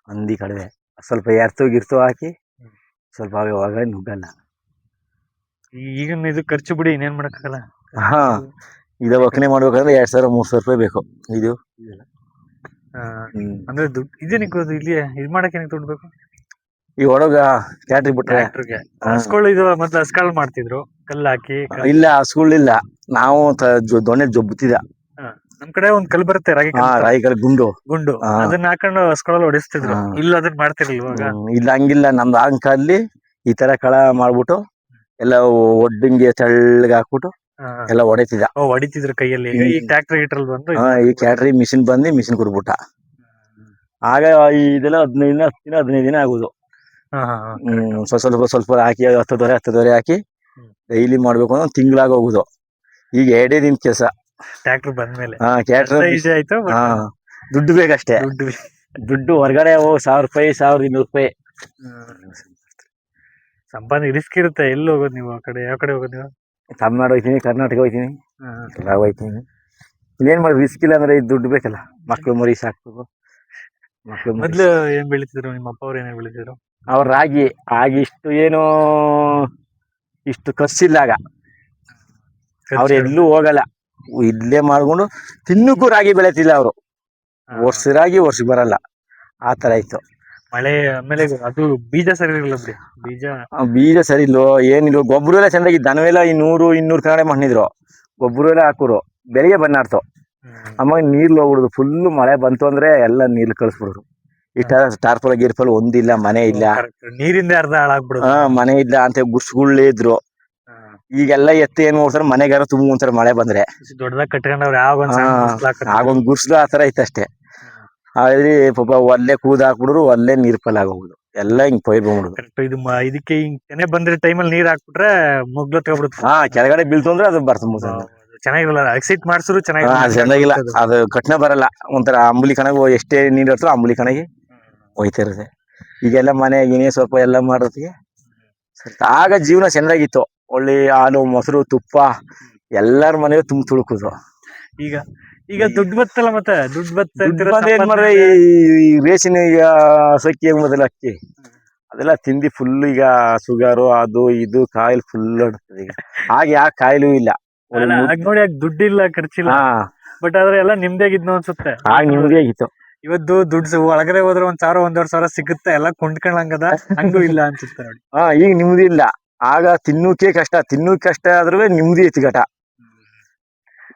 ಹಂದಿ ಕಡಿಮೆ ಸ್ವಲ್ಪ ಗಿರ್ತು ಹಾಕಿ ಸ್ವಲ್ಪ ಅವಾಗ ನುಗ್ಗಲ್ಲ. ಈಗಿನ ಇದು ಖರ್ಚು ಬಿಡಿ ಇನ್ನೇನ್ ಮಾಡಕ್ಕಾಗಲ್ಲ. ಹಾ ಇದ ಒಕ್ಕಣೆ ಮಾಡ್ಬೇಕಂದ್ರೆ 2,000-3,000 ರೂಪಾಯಿ ಬೇಕು. ಇದು ಅಂದ್ರೆ ದುಡ್ಡು ಇದೇನಿಕ್ಕೆ ಇಲ್ಲಿ ಇದ್ ಮಾಡಕ್ಕೆ ದುಡ್ಡು ಬೇಕು. ಈ ಒಳಗ ಕ್ಯಾಟ್ರಿ ಬಿಟ್ರೆ ಹಸ್ಗಳು ಇದು ಮತ್ತೆ ಹಸ್ಗಳು ಮಾಡ್ತಿದ್ರು ಕಲ್ಲು ಹಾಕಿ. ಇಲ್ಲ ಹಸ್ಗಳಿಲ್ಲ, ನಾವು ದೊಣ್ಣೆ ಜೊಬ್ಬುತ್ತಿದ. ನಮ್ ಕಡೆ ಒಂದ್ ಕಲ್ ಬರುತ್ತೆ ರಾಗಿ ರಾಗಿ ಕಲ್ ಗುಂಡು ಅದನ್ನ ಹಾಕೊಂಡು ಹಸ್ಗಳಲ್ಲಿ ಹೊಡಿಸ್ತಿದ್ರು. ಇಲ್ಲ ಅದನ್ನ ಮಾಡ್ತಿರ್ಲಿಲ್ಲ ಇವಾಗ. ಇಲ್ಲ ಹಂಗಿಲ್ಲ, ನಮ್ದು ಅಂಕಲ್ಲಿ ಈ ತರ ಕಳ ಮಾಡ್ಬಿಟ್ಟು ಎಲ್ಲ ಒಡ್ಡಿಂಗೆ ತೆಳ್ಳಗೆ ಹಾಕ್ಬಿಟ್ಟು ಎಲ್ಲ ಹೊಡಿತಿದ್ರು ಕೈಯಲ್ಲಿ. ಈ ಟ್ರ್ಯಾಕ್ಟರ್ ಗೀಟ್ರಲ್ಲಿ ಬಂದು ಈ ಕ್ಯಾಟ್ರಿ ಮಿಷಿನ್ ಬಂದು ಮಿಷಿನ್ ಕೊಡ್ಬಿಟ್ಟ. ಆಗ ಇದೆಲ್ಲ 15 ದಿನ ಆಗುದು. ಸ್ವಲ್ಪ ಹಾಕಿ 10 ದೊರೆ ಹಾಕಿ ಡೈಲಿ ಮಾಡ್ಬೇಕು ಅಂದ್ರೆ 1 ತಿಂಗಳಾಗ ಹೋಗುದು. ಈಗ 2 ದಿನ ಕೆಲಸ ಟ್ರ್ಯಾಕ್ಟರ್ ಬಂದ್ಮೇಲೆ. ಕ್ಯಾಟ್ರಿ ಆಯ್ತು. ದುಡ್ಡು ಬೇಕಷ್ಟೇ. ದುಡ್ಡು ಹೊರಗಡೆ 1,000 ರೂಪಾಯಿ 1,200 ರೂಪಾಯಿ ಸಂಪಾದನೆ ರಿಸ್ಕ್ ಇರುತ್ತೆ. ಎಲ್ಲಿ ಹೋಗೋದು ನೀವು? ಆ ಕಡೆ ಯಾವ ಕಡೆ ಹೋಗೋದು ನೀವು? ತಮಿಳ್ನಾಡು ಹೋಗ್ತೀನಿ, ಕರ್ನಾಟಕ ಹೋಗ್ತೀನಿ, ಎಲ್ಲ ಹೋಗ್ತೀನಿ. ಇನ್ನೇನ್ ಮಾಡಿ ರಿಸ್ಕ್ ಇಲ್ಲ ಅಂದ್ರೆ ದುಡ್ಡು ಬೇಕಲ್ಲ. ಮಕ್ಳು ಮರಿ ಸಾಕ್ಬೇಕು. ಮೊದ್ಲು ಏನ್ ಬೆಳಿತಿದ್ರು ನಿಮ್ಮ ಅಪ್ಪ ಅವ್ರು? ಏನೇನ್ ಬೆಳಿತಿದ್ರು? ಅವ್ರ ರಾಗಿ ಇಷ್ಟು ಖರ್ಚಿಲ್ಲ ಆಗ. ಅವ್ರು ಎಲ್ಲೂ ಹೋಗಲ್ಲ, ಇಲ್ಲೇ ಮಾಡ್ಕೊಂಡು ತಿನ್ನಕ್ಕೂ ರಾಗಿ ಬೆಳೆತಿಲ್ಲ ಅವರು. ವರ್ಷ ರಾಗಿ ವರ್ಷಕ್ಕೆ ಬರಲ್ಲ, ಆ ತರ ಇತ್ತು. ಮಳೆ ಆಮೇಲೆ ಅದು ಬೀಜ ಸರಿ ಇರಲಿಲ್ಲ ಬಿಡಿ. ಬೀಜ ಸರಿ ಇಲ್ವೋ ಏನಿಲ್ವೋ. ಗೊಬ್ಬರ ಎಲ್ಲ ಚಂದಾಗಿ ದನವೆಲ್ಲ 100-200 ಕಡೆ ಮಣ್ಣಿದ್ರು. ಗೊಬ್ಬರ ಎಲ್ಲ ಹಾಕೋರು, ಬೆಳಿಗ್ಗೆ ಬಂದಾಡ್ತು. ಆಮೇಲೆ ನೀರ್ಲು ಹೋಗ್ಬಿಡುದು. ಫುಲ್ ಮಳೆ ಬಂತು ಅಂದ್ರೆ ಎಲ್ಲ ನೀರ್ಲು ಕಳಿಸ್ಬಿಡೋರು. ಇಷ್ಟ ಟಾರ್ಪಲ್ ಗಿರ್ಪಲ್ ಒಂದಿಲ್ಲ, ಮನೆ ಇಲ್ಲ, ನೀರಿಂದ ಅರ್ಧ ಹಾಳಾಗ್ಬಿಡುದು. ಮನೆ ಇಲ್ಲ ಅಂತ ಗುಡ್ಸ್ಗಳೇ ಇದ್ರು. ಈಗೆಲ್ಲ ಎತ್ತು ಏನ್ ನೋಡ್ತಾರೆ, ಮನೆಗಾರ ತುಂಬ್ಕೊಂತಾರೆ ಮಳೆ ಬಂದ್ರೆ. ದೊಡ್ಡದಾಗ ಕಟ್ಕೊಂಡವ್ರು ಆಗೊಂದ್ ಗುಡ್ಸ್ಲು ಆತರ ಐತಷ್ಟೇ. ಆದ್ರೆ ಪಾಪ ಒಲ್ಲೆ ಕೂದ್ ಹಾಕ್ಬಿಡ್ರು, ಒಲ್ಲೆ ನೀರ್ ಪಲ್ ಆಗೋಗುದು. ಎಲ್ಲ ಹಿಂಗ್ ಪೈರ್ ಬಂದ್ಬಿಡುದು. ಇದಕ್ಕೆ ಹಿಂಗ್ ತೆನೆ ಬಂದ್ರೆ ಟೈಮಲ್ಲಿ ನೀರ್ ಹಾಕ್ಬಿಟ್ರೆ ಮುಗ್ಲು ತಗೊಬಿಡುತ್ತೆ. ಕೆಳಗಡೆ ಬೀಳ್ತು ಅಂದ್ರೆ ಅದು ಬರ್ತದೆ. ಚೆನ್ನಾಗಿರಲ್ಲ. ಎಕ್ಸೈಟ್ ಮಾಡ್ಸಿದ್ರು ಚೆನ್ನಾಗಿಲ್ಲ, ಅದು ಕಟ್ನೆ ಬರಲ್ಲ. ಒಂಥರ ಅಂಬುಲಿ ಕಣಗ ಎಷ್ಟೇ ನೀರ್ ಇರ್ತೋ ಅಂಬುಲಿ ಕಣಗೆ ಹೋಯ್ತಾ ಇರುತ್ತೆ. ಈಗೆಲ್ಲ ಮನೆ ಏನೇ ಸ್ವಲ್ಪ ಎಲ್ಲ ಮಾಡೋದಕ್ಕೆ ಆಗ ಜೀವನ ಚೆನ್ನಾಗಿತ್ತು. ಒಳ್ಳೆ ಹಾಲು ಮೊಸರು ತುಪ್ಪ ಎಲ್ಲಾರ ಮನೆಗೂ ತುಳುಕುದು. ಈಗ ದುಡ್ಡು ಬತ್ತಲ್ಲ, ಮತ್ತೆ ದುಡ್ಡು ಏನ್ ಮಾಡ್ರೆ ಈ ರೇಷನ್ ಈಗ ಸಕ್ಕಿ ಮೊದಲ ಅಕ್ಕಿ ಅದೆಲ್ಲ ತಿಂದಿ ಫುಲ್ ಈಗ ಶುಗರು ಅದು ಇದು ಕಾಯಿಲೆ ಫುಲ್ ಆಡ್ತದೆ. ಈಗ ಹಾಗೆ ಯಾವ ಕಾಯಿಲೆಯೂ ಇಲ್ಲ. ನೋಡಿ ದುಡ್ಡಿಲ್ಲ, ಖರ್ಚಿಲ್ಲ, ಬಟ್ ಆದ್ರೆ ಎಲ್ಲ ನಿಮ್ದೇಗಿದ್ನು ಅನ್ಸುತ್ತೆ. ಆಗ ನಿಮ್ದೇ ಆಗಿತ್ತು. ಇವತ್ತು ದುಡ್ಡು ಒಳಗಡೆ ಹೋದ್ರೆ 1,000-1,500 ಸಿಗುತ್ತೆ, ಎಲ್ಲ ಕೊಂಡ್ಕೊಂಡಂಗದ. ಹಂಗೂ ಇಲ್ಲ ಅನ್ಸುತ್ತೆ ನೋಡಿ. ಈಗ ನಿಮ್ದಿ ಇಲ್ಲ. ಆಗ ತಿನ್ನೋಕೆ ಕಷ್ಟ ಆದ್ರೂ ನಿಮ್ದಿ ಐತಿ ಘಟ.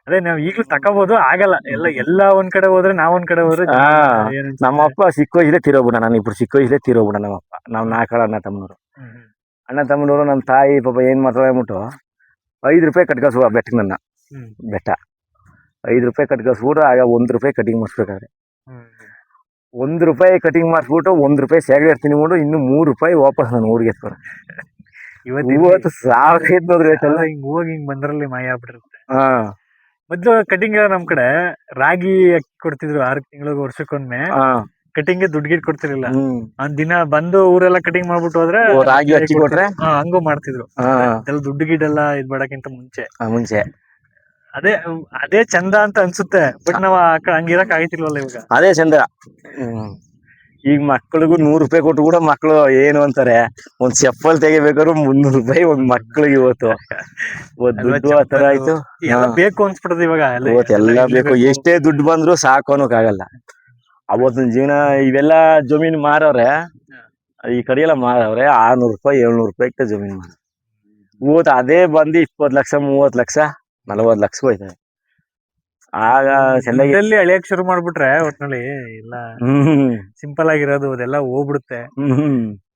ಅದೇ ನಾವ್ ಈಗ್ಲೂ ತಕೋಬಹುದು, ಆಗಲ್ಲ. ಎಲ್ಲ ಒಂದ್ ಕಡೆ ಹೋದ್ರೆ ನಾವ್ ಒಂದ್ ಕಡೆ ಹೋದ್ರೆ. ನಮ್ಮಪ್ಪ ಚಿಕ್ಕ ವಯಸ್ಸಲ್ಲೇ ತೀರೋಗ್ಬಿಡ. ನಾನು ಇಬ್ರು ಚಿಕ್ಕ ವಯಸ್ಸಲ್ಲೇ ತೀರೋಗ್ಬಿಡ ನಮ್ಮಪ್ಪ. ನಾವ್ 4 ಅಣ್ಣ ತಮ್ಮನವರು. ನಮ್ಮ ತಾಯಿ ಪಾಪ ಏನ್ ಮಾಡ್ತಾಳೆ ಅಂದ್ಬಿಟ್ಟು 5 ರೂಪಾಯಿ ಕಟ್ಕಸುವ ಬೆಟ್ಟಕ್ಕೆ ನನ್ನ ಬೆಟ್ಟ 5 ರೂಪಾಯಿ ಕಟ್ಕಸ್ಬಿಟ್ಟು ಆಗ 1 ರೂಪಾಯಿ ಕಟಿಂಗ್ ಮಾಡಿಸ್ಬೇಕಾದ್ರೆ 1 ರೂಪಾಯಿ ಕಟಿಂಗ್ ಮಾಡಿಸ್ಬಿಟ್ಟು 1 ರೂಪಾಯಿ ಸ್ಯಾಗರಿ ತಿನ್ಬಿಟ್ಟು ಇನ್ನು 3 ರೂಪಾಯಿ ವಾಪಸ್ ನಾನು ಊರಿಗೆ ಎತ್ಕೊಂಡು. ಇವತ್ತು ಸಾವಿರ ರೇಟ್ ಎಲ್ಲ ಹಿಂಗ್ ಹೋಗಿ ಹಿಂಗ್ ಬಂದ್ರಲ್ಲಿ ಮಾಯ ಆಗ್ಬಿಟ್ಟಿರುತ್ತೆ. ಮೊದ್ಲು ಕಟಿಂಗ್ ನಮ್ ಕಡೆ ರಾಗಿ ಅಕ್ಕಿ ಕೊಡ್ತಿದ್ರು 6 ತಿಂಗಳಿಗೆ ವರ್ಷಕ್ಕೊಮ್ಮೆ. ಕಟಿಂಗ್ ದುಡ್ಡು ಕೊಡ್ತಿರ್ಲಿಲ್ಲ. ಒಂದ್ ದಿನ ಬಂದು ಊರೆಲ್ಲ ಕಟಿಂಗ್ ಮಾಡ್ಬಿಟ್ಟು ಹೋದ್ರೆ ರಾಗಿ ಅಕ್ಕಿ ಕೊಟ್ರೆ ಹಂಗೂ ಮಾಡ್ತಿದ್ರು. ದುಡ್ಡು ಗಿಡ್ಡೆಲ್ಲ ಇದ್ ಮಾಡಕ್ಕಿಂತ ಮುಂಚೆ ಅದೇ ಚಂದ ಅಂತ ಅನ್ಸುತ್ತೆ. ಬಟ್ ನಾವ್ ಹಂಗಿರಕ್ ಆಗಿತಿಲ್ವಲ್ಲ ಇವಾಗ. ಅದೇ ಚಂದ. ಈಗ ಮಕ್ಳಿಗೂ 100 ರೂಪಾಯಿ ಕೊಟ್ಟು ಕೂಡ ಮಕ್ಳು ಏನು ಅಂತಾರೆ, ಒಂದ್ ಚಪ್ಪಲ್ ತೆಗಿಬೇಕಾದ್ರು 300 ರೂಪಾಯಿ ಒಂದ್ ಮಕ್ಳಿಗೆ. ಇವತ್ತು ದುಡ್ಡು ಆತರ ಆಯ್ತು. ಬೇಕು ಅನ್ಸ್ಬಿಡೋದು ಇವಾಗ. ಎಲ್ಲ ಬೇಕು. ಎಷ್ಟೇ ದುಡ್ಡು ಬಂದ್ರು ಸಾಕು ಅನ್ನೋಕ್ಕಾಗಲ್ಲ. ಅವತ್ತಿನ ಜೀವನ ಇವೆಲ್ಲ ಜಮೀನ್ ಮಾರವ್ರೆ, ಈ ಕಡೆ ಎಲ್ಲ ಮಾರವ್ರೆ 600 ರೂಪಾಯಿ 700 ರೂಪಾಯಿ ಜಮೀನ್ ಮಾರ. ಇವತ್ತು ಅದೇ ಬಂದು 20 ಲಕ್ಷ 30 ಲಕ್ಷ 40 ಲಕ್ಷ ಹೋಯ್ತದೆ. ಆಗ ಚೆನ್ನಾಗಿ ಅಳಿಯಕ್ ಶುರು ಮಾಡ್ಬಿಟ್ರೆ ಒಟ್ನಲ್ಲಿ ಎಲ್ಲ ಸಿಂಪಲ್ ಆಗಿರೋದು ಅದೆಲ್ಲ ಹೋಗ್ಬಿಡುತ್ತೆ.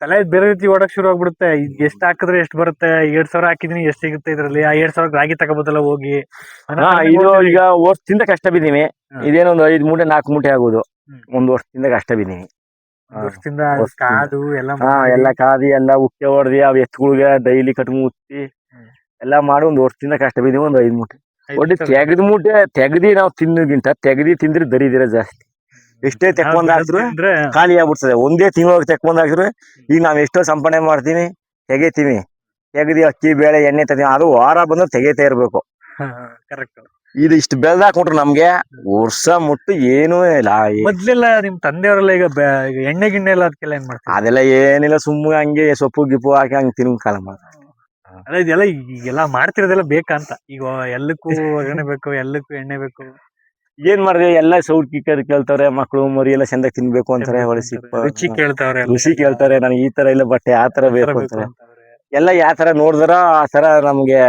ತಲೆ ಬೇರೆ ರೀತಿ ಓಡಕ್ ಶುರು ಆಗ್ಬಿಡುತ್ತೆ. ಎಷ್ಟ್ ಹಾಕಿದ್ರೆ ಎಷ್ಟ್ ಬರುತ್ತೆ, 2,000 ಹಾಕಿದೀನಿ ಎಷ್ಟ್ ಸಿಗುತ್ತೆ ಇದ್ರಲ್ಲಿ, ಆ 2,000 ರಾಗಿ ತಗೋಬೋದಲ್ಲ ಹೋಗಿ. ಇದು ಈಗ ವರ್ಷದಿಂದ ಕಷ್ಟ ಬಿದ್ದೀನಿ. ಇದೇನೊಂದು 5 ಮೂಟೆ 4 ಮೂಟೆ ಆಗುದು. 1 ವರ್ಷದಿಂದ ಕಷ್ಟ ಬಿದ್ದೀನಿ. ವರ್ಷದಿಂದ ಕಾದು ಎಲ್ಲ ಕಾದಿ ಎಲ್ಲ ಉಕ್ಕೆ ಹೊಡೆದಿ ಅವ್ ಎತ್ತುಗಳಿಗೆ ಡೈಲಿ ಕಟ್ಕೊಂಡ್ ಮುಚ್ಚಿ ಎಲ್ಲ ಮಾಡಿ 1 ವರ್ಷದಿಂದ ಕಷ್ಟ ಬಿದ್ದೀವಿ. ಒಂದು 5 ಮೂಟೆ ಒಟ್ಟು ತೆಗ್ದಿ ನಾವು ತಿನ್ನೋಗಿಂತ ತಿಂದ್ರೆ ದರಿದಿರ ಜಾಸ್ತಿ. ಎಷ್ಟೇ ತೆಕ್ಕೊಂಡಾದ್ರು ಖಾಲಿ ಆಗ್ಬಿಡ್ತದೆ. ಒಂದೇ ತಿಂಗಳಿಗೆ ತೆಕ್ಕೊಂಡಾದ್ರು. ಈಗ ನಾವ್ ಎಷ್ಟೋ ಸಂಪಾದನೆ ಮಾಡ್ತೀವಿ, ತೆಗಿತೀವಿ, ತೆಗ್ದಿ ಅಕ್ಕಿ ಬೇಳೆ ಎಣ್ಣೆ ತಗೊಂಡು ಅದು ವಾರ ಬಂದ್ರೆ ತೆಗಿತಾ ಇರ್ಬೇಕು. ಇದು ಇಷ್ಟು ಬೆಳ್ದಾಕೊಂಡ್ರು ನಮ್ಗೆ ವರ್ಷ ಮುಟ್ಟು ಏನೂ ಇಲ್ಲ. ಮೊದ್ಲೆಲ್ಲ ನಿಮ್ ತಂದೆಯವರೆಲ್ಲ ಈಗ ಈಗ ಎಣ್ಣೆ ಗಿಣ್ಣೆ ಎಲ್ಲ ಅದಕ್ಕೆಲ್ಲ ಏನ್ ಮಾಡ್ತಾರೆ? ಅದೆಲ್ಲ ಏನಿಲ್ಲ, ಸುಮ್ಮನೆ ಹಂಗೆ ಸೊಪ್ಪು ಗಿಪ್ಪು ಹಾಕಿ ಹಂಗೆ ತಿನ್ನುವ ಕಾಲ ಅಲ್ಲ ಇದೆಲ್ಲ ಈಗೆಲ್ಲ ಮಾಡ್ತಿರೋದೆಲ್ಲ ಬೇಕಂತ. ಈಗ ಎಲ್ಲಕ್ಕೂ ಒಗ್ಗರಣೆ ಬೇಕು, ಎಲ್ಲಕ್ಕೂ ಎಣ್ಣೆ ಬೇಕು. ಏನ್ ಮಾಡಿದ್ರೆ ಎಲ್ಲ ಸೌಟ್ ಕೇಳ್ತಾರೆ, ಮಕ್ಳು ಮರಿ ಎಲ್ಲ ಚಂದ ತಿನ್ಬೇಕು ಅಂತಾರೆ. ಒಳ್ಳೆ ರುಚಿ ಕೇಳ್ತಾವ್ರೆ, ರುಚಿ ಕೇಳ್ತಾರೆ. ನನಗೆ ಈ ತರ ಇಲ್ಲ ಬಟ್ಟೆ ಆ ತರ ಬೇಕು ಅಂತಾರೆ. ಎಲ್ಲ ಯಾವ ತರ ನೋಡಿದ್ರ ಆ ತರ ನಮ್ಗೆ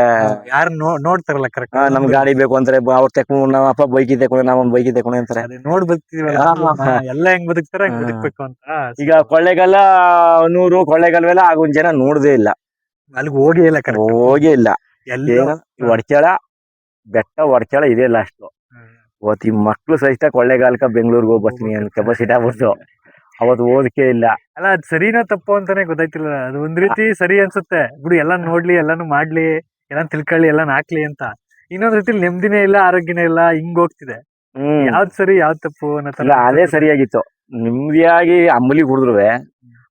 ಯಾರು ನೋಡ್ತಾರಲ್ಲ ಕರೆಕ್ಟ್. ನಮ್ ಗಾಡಿ ಬೇಕು ಅಂತಾರೆ, ಅವ್ರ ತಕೊಂಡ್ ನಾವ್ ಅಪ್ಪ ಬೈಕಿ ತಕೊಂಡೆ, ನಾವ್ ಬೈಕಿ ತಕೊಂಡೆ ಅಂತಾರೆ. ನೋಡ್ ಬದುಕ್ತಿವಲ್ಲ ಎಲ್ಲ ಹೆಂಗ್ ಬದುಕ್ತಾರ ಹಂಗ್ ಬದುಕ್ಬೇಕು ಅಂತ. ಈಗ ಕೊಳ್ಳೆಗಾಲ 100 ಕೊಳ್ಳೆಗಾಲವೆಲ್ಲ ಆಗೊಂದ್ ಜನ ನೋಡ್ದೇ ಇಲ್ಲ, ಅಲ್ಲಿಗೆ ಹೋಗೇ ಇಲ್ಲ, ಹೋಗೇ ಇಲ್ಲ. ಎಲ್ಲ ಒಡ್ಕ್ಯಾಳ ಬೆಟ್ಟ ಒಡ್ಕ್ಯಾಳ ಇದೆ ಲಾಸ್ಟ್. ಅವತ್ತು ಈ ಮಕ್ಳು ಸಹಿತ ಕೊಳ್ಳೆಗಾಲಕ್ಕ ಬೆಂಗಳೂರಿಗೆ ಹೋಗಿ ಬರ್ತೀನಿ ಅಂತ ಕೆಪಾಸಿಟಿ ಆಗ್ಬಿಡ್ತು. ಅವತ್ತು ಓದಕ್ಕೆ ಇಲ್ಲ. ಅಲ್ಲ ಅದ್ ಸರಿನೋ ತಪ್ಪು ಅಂತಾನೆ ಗೊತ್ತಾಯ್ತಿಲ್ಲ. ಅದು ಒಂದ್ ರೀತಿ ಸರಿ ಅನ್ಸುತ್ತೆ ಬಿಡು, ಎಲ್ಲಾ ನೋಡ್ಲಿ, ಎಲ್ಲಾನು ಮಾಡ್ಲಿ, ಎಲ್ಲಾನು ತಿಳ್ಕೊಳ್ಳಿ, ಎಲ್ಲಾನು ಹಾಕ್ಲಿ ಅಂತ. ಇನ್ನೊಂದ್ ರೀತಿ ನೆಮ್ಮದಿನೇ ಇಲ್ಲ, ಆರೋಗ್ಯನೇ ಇಲ್ಲ, ಹಿಂಗ್ ಹೋಗ್ತಿದೆ. ಯಾವ್ದ್ ಸರಿ ಯಾವ್ದ್ ತಪ್ಪು ಅನ್ನೋ ಅದೇ ಸರಿಯಾಗಿತ್ತು. ನೆಮ್ಮದಿಯಾಗಿ ಅಂಬಲಿ ಕುಡಿದ್ರುವೆ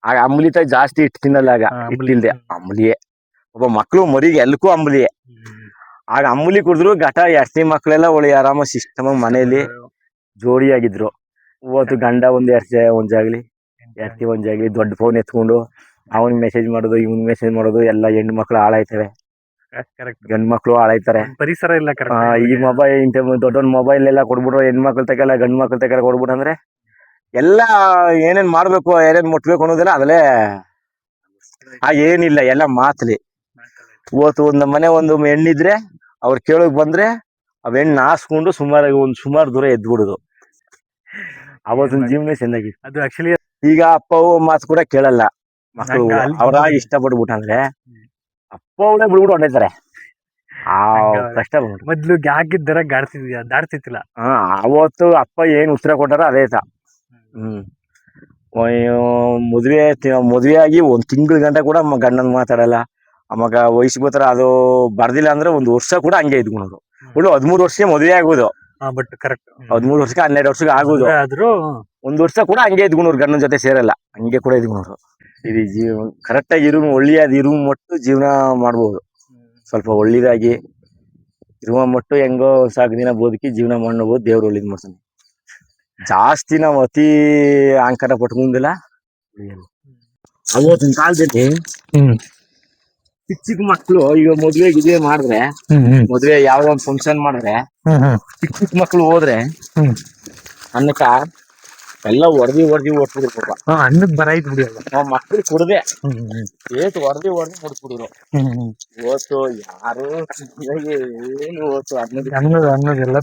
ಆಗ ಅಂಬಲಿ ಜಾಸ್ತಿ ಇಟ್ಟು ತಿನ್ನಲ್ಲ. ಆಗ ಇಟ್ಟಿಲ್ದೆ ಅಂಬಲಿಯೇ. ಒಬ್ಬ ಮಕ್ಳು ಮರಿಗೆ ಎಲ್ಲಕ್ಕೂ ಅಂಬಲಿಯೇ. ಆಗ ಅಂಬಲಿ ಕುಡಿದ್ರು ಘಟ ಎಷ್ಟೇ ಮಕ್ಳೆಲ್ಲ ಒಳ್ಳೆ ಆರಾಮ ಸಿಸ್ಟಮ್ ಮನೇಲಿ ಜೋಡಿಯಾಗಿದ್ರು. ಇವತ್ತು ಗಂಡ ಒಂದಾಗ್ಲಿ ಎರ್ತಿ ಒಂದಾಗ್ಲಿ ದೊಡ್ಡ ಫೋನ್ ಎತ್ಕೊಂಡು ಅವನ್ ಮೆಸೇಜ್ ಮಾಡೋದು, ಇವನ್ ಮೆಸೇಜ್ ಮಾಡೋದು, ಎಲ್ಲ ಹೆಣ್ಣು ಮಕ್ಳು ಹಾಳಾಯ್ತವೆ, ಗಂಡ್ ಮಕ್ಳು ಹಾಳಾಯ್ತಾರೆ. ಪರಿಸರ ಇಲ್ಲ. ಈ ಮೊಬೈಲ್ ಇಂಥ ದೊಡ್ಡ ಮೊಬೈಲ್ ಎಲ್ಲ ಕೊಡ್ಬಿಟ್ರು, ಹೆಣ್ಮಕ್ಳು ತಗೊಲ್ಲ, ಗಂಡ್ ಮಕ್ಳು ತಗೊಲ್ಲ ಕೊಡ್ಬಿಟ್ಟು ಅಂದ್ರೆ ಎಲ್ಲ ಏನೇನ್ ಮಾಡ್ಬೇಕು, ಏನೇನ್ ಮುಟ್ಬೇಕು ಅನ್ನೋದಿಲ್ಲ. ಅದಲ್ಲೇ ಏನಿಲ್ಲ, ಎಲ್ಲ ಮಾತ್ಲಿ. ಇವತ್ತು ನಮ್ಮ ಮನೆ ಒಂದು ಹೆಣ್ಣಿದ್ರೆ ಅವ್ರು ಕೇಳಕ್ ಬಂದ್ರೆ ಅವ್ ಹೆಣ್ಣು ಹಾಸ್ಕೊಂಡು ಸುಮಾರು ದೂರ ಎದ್ಬಿಡುದು. ಅವತ್ತಿನ ಜೀವನ ಚೆನ್ನಾಗಿತ್ತು. ಅದು ಆಕ್ಚುಲಿ ಈಗ ಅಪ್ಪ ಮಾತು ಕೂಡ ಕೇಳಲ್ಲ ಮಕ್ಕಳು. ಅವ್ರ ಇಷ್ಟ ಪಡ್ಬಿಟ್ಟಂದ್ರೆ ಅಪ್ಪ ಅವಳೇ ಬಿಡ್ಬಿಟ್ಟು ಹೊಂಟೈತಾರೆ. ಕಷ್ಟ ಮೊದ್ಲು ಹಾಕಿದ್ದರ ದಾಡ್ತಿತ್ತಿಲ್ಲ. ಅವತ್ತು ಅಪ್ಪ ಏನ್ ಉತ್ತರ ಕೊಟ್ಟಾರ ಅದೇ ಮದ್ವೆ ಆಗಿ 1 ತಿಂಗಳ ಗಂಟ ಕೂಡ ಗಂಡನ್ ಮಾತಾಡಲ್ಲ. ಅವಾಗ ವಯಸ್ಸಿಗೆ ಬರ್ತಾರ, ಅದು ಬರ್ದಿಲ್ಲ ಅಂದ್ರೆ 1 ವರ್ಷ ಕೂಡ ಹಂಗೆ ಇದ್ಕೊಳೋದು. ಒಳ್ಳೆ 13 ವರ್ಷಕ್ಕೆ ಮದುವೆ ಆಗೋದು. ಬಟ್ ಕರೆಕ್ಟ್ 13 ವರ್ಷಕ್ಕೆ 12 ವರ್ಷಕ್ಕೆ ಆಗೋದು. 1 ವರ್ಷ ಕೂಡ ಹಂಗೆ ಇದ್ಕೊಳೋರು, ಗಂಡನ ಜೊತೆ ಸೇರಲ್ಲ, ಹಂಗೆ ಕೂಡ ಇದ್ಕೊಳೋರು. ಇದು ಜೀವನ ಕರೆಕ್ಟ್ ಆಗಿ ಒಳ್ಳೆಯದು ಮಟ್ಟು ಜೀವನ ಮಾಡ್ಬೋದು. ಸ್ವಲ್ಪ ಒಳ್ಳೆದಾಗಿ ಇರುವ ಮಟ್ಟು ಹೆಂಗೋ ಸಾಕು ದಿನ ಬದುಕಿ ಜೀವನ ಮಾಡ್ಬೋದು. ದೇವ್ರು ಒಳ್ಳೇದ್ ಮಾಡ್ತಾನೆ. ಜಾಸ್ತಿ ನಾವು ಅತಿ ಅಹಂಕಾರ ಪಟ್ಕೊಂಡಿಲ್ಲ. ಅವತ್ತಿನ ಕಾಲದಲ್ಲಿ ಚಿಕ್ಕ ಮಕ್ಳು ಈಗ ಮದ್ವೆ ಮಾಡಿದ್ರೆ, ಮದ್ವೆ ಯಾವ ಒಂದ್ ಫಂಕ್ಷನ್ ಮಾಡಿದ್ರೆ ಚಿಕ್ಕ ಮಕ್ಳು ಹೋದ್ರೆ ಅನ್ನಕ್ಕ ಎಲ್ಲ ಹೊಡೆದಿ ಓಡ್ತಿದ್ರು ಪಾಪ. ಅನ್ನಕ್ ಬರಾಯ್ತು ಬಿಡಿ. ಮಕ್ಳು ಕುಡ್ದೆ ಹೊಡೆದಿ ಮುಡ್ಸ್ಬಿಡಿದ್ರು. ಇವತ್ತು ಯಾರು ಏನು ಅನ್ನೋದೆಲ್ಲ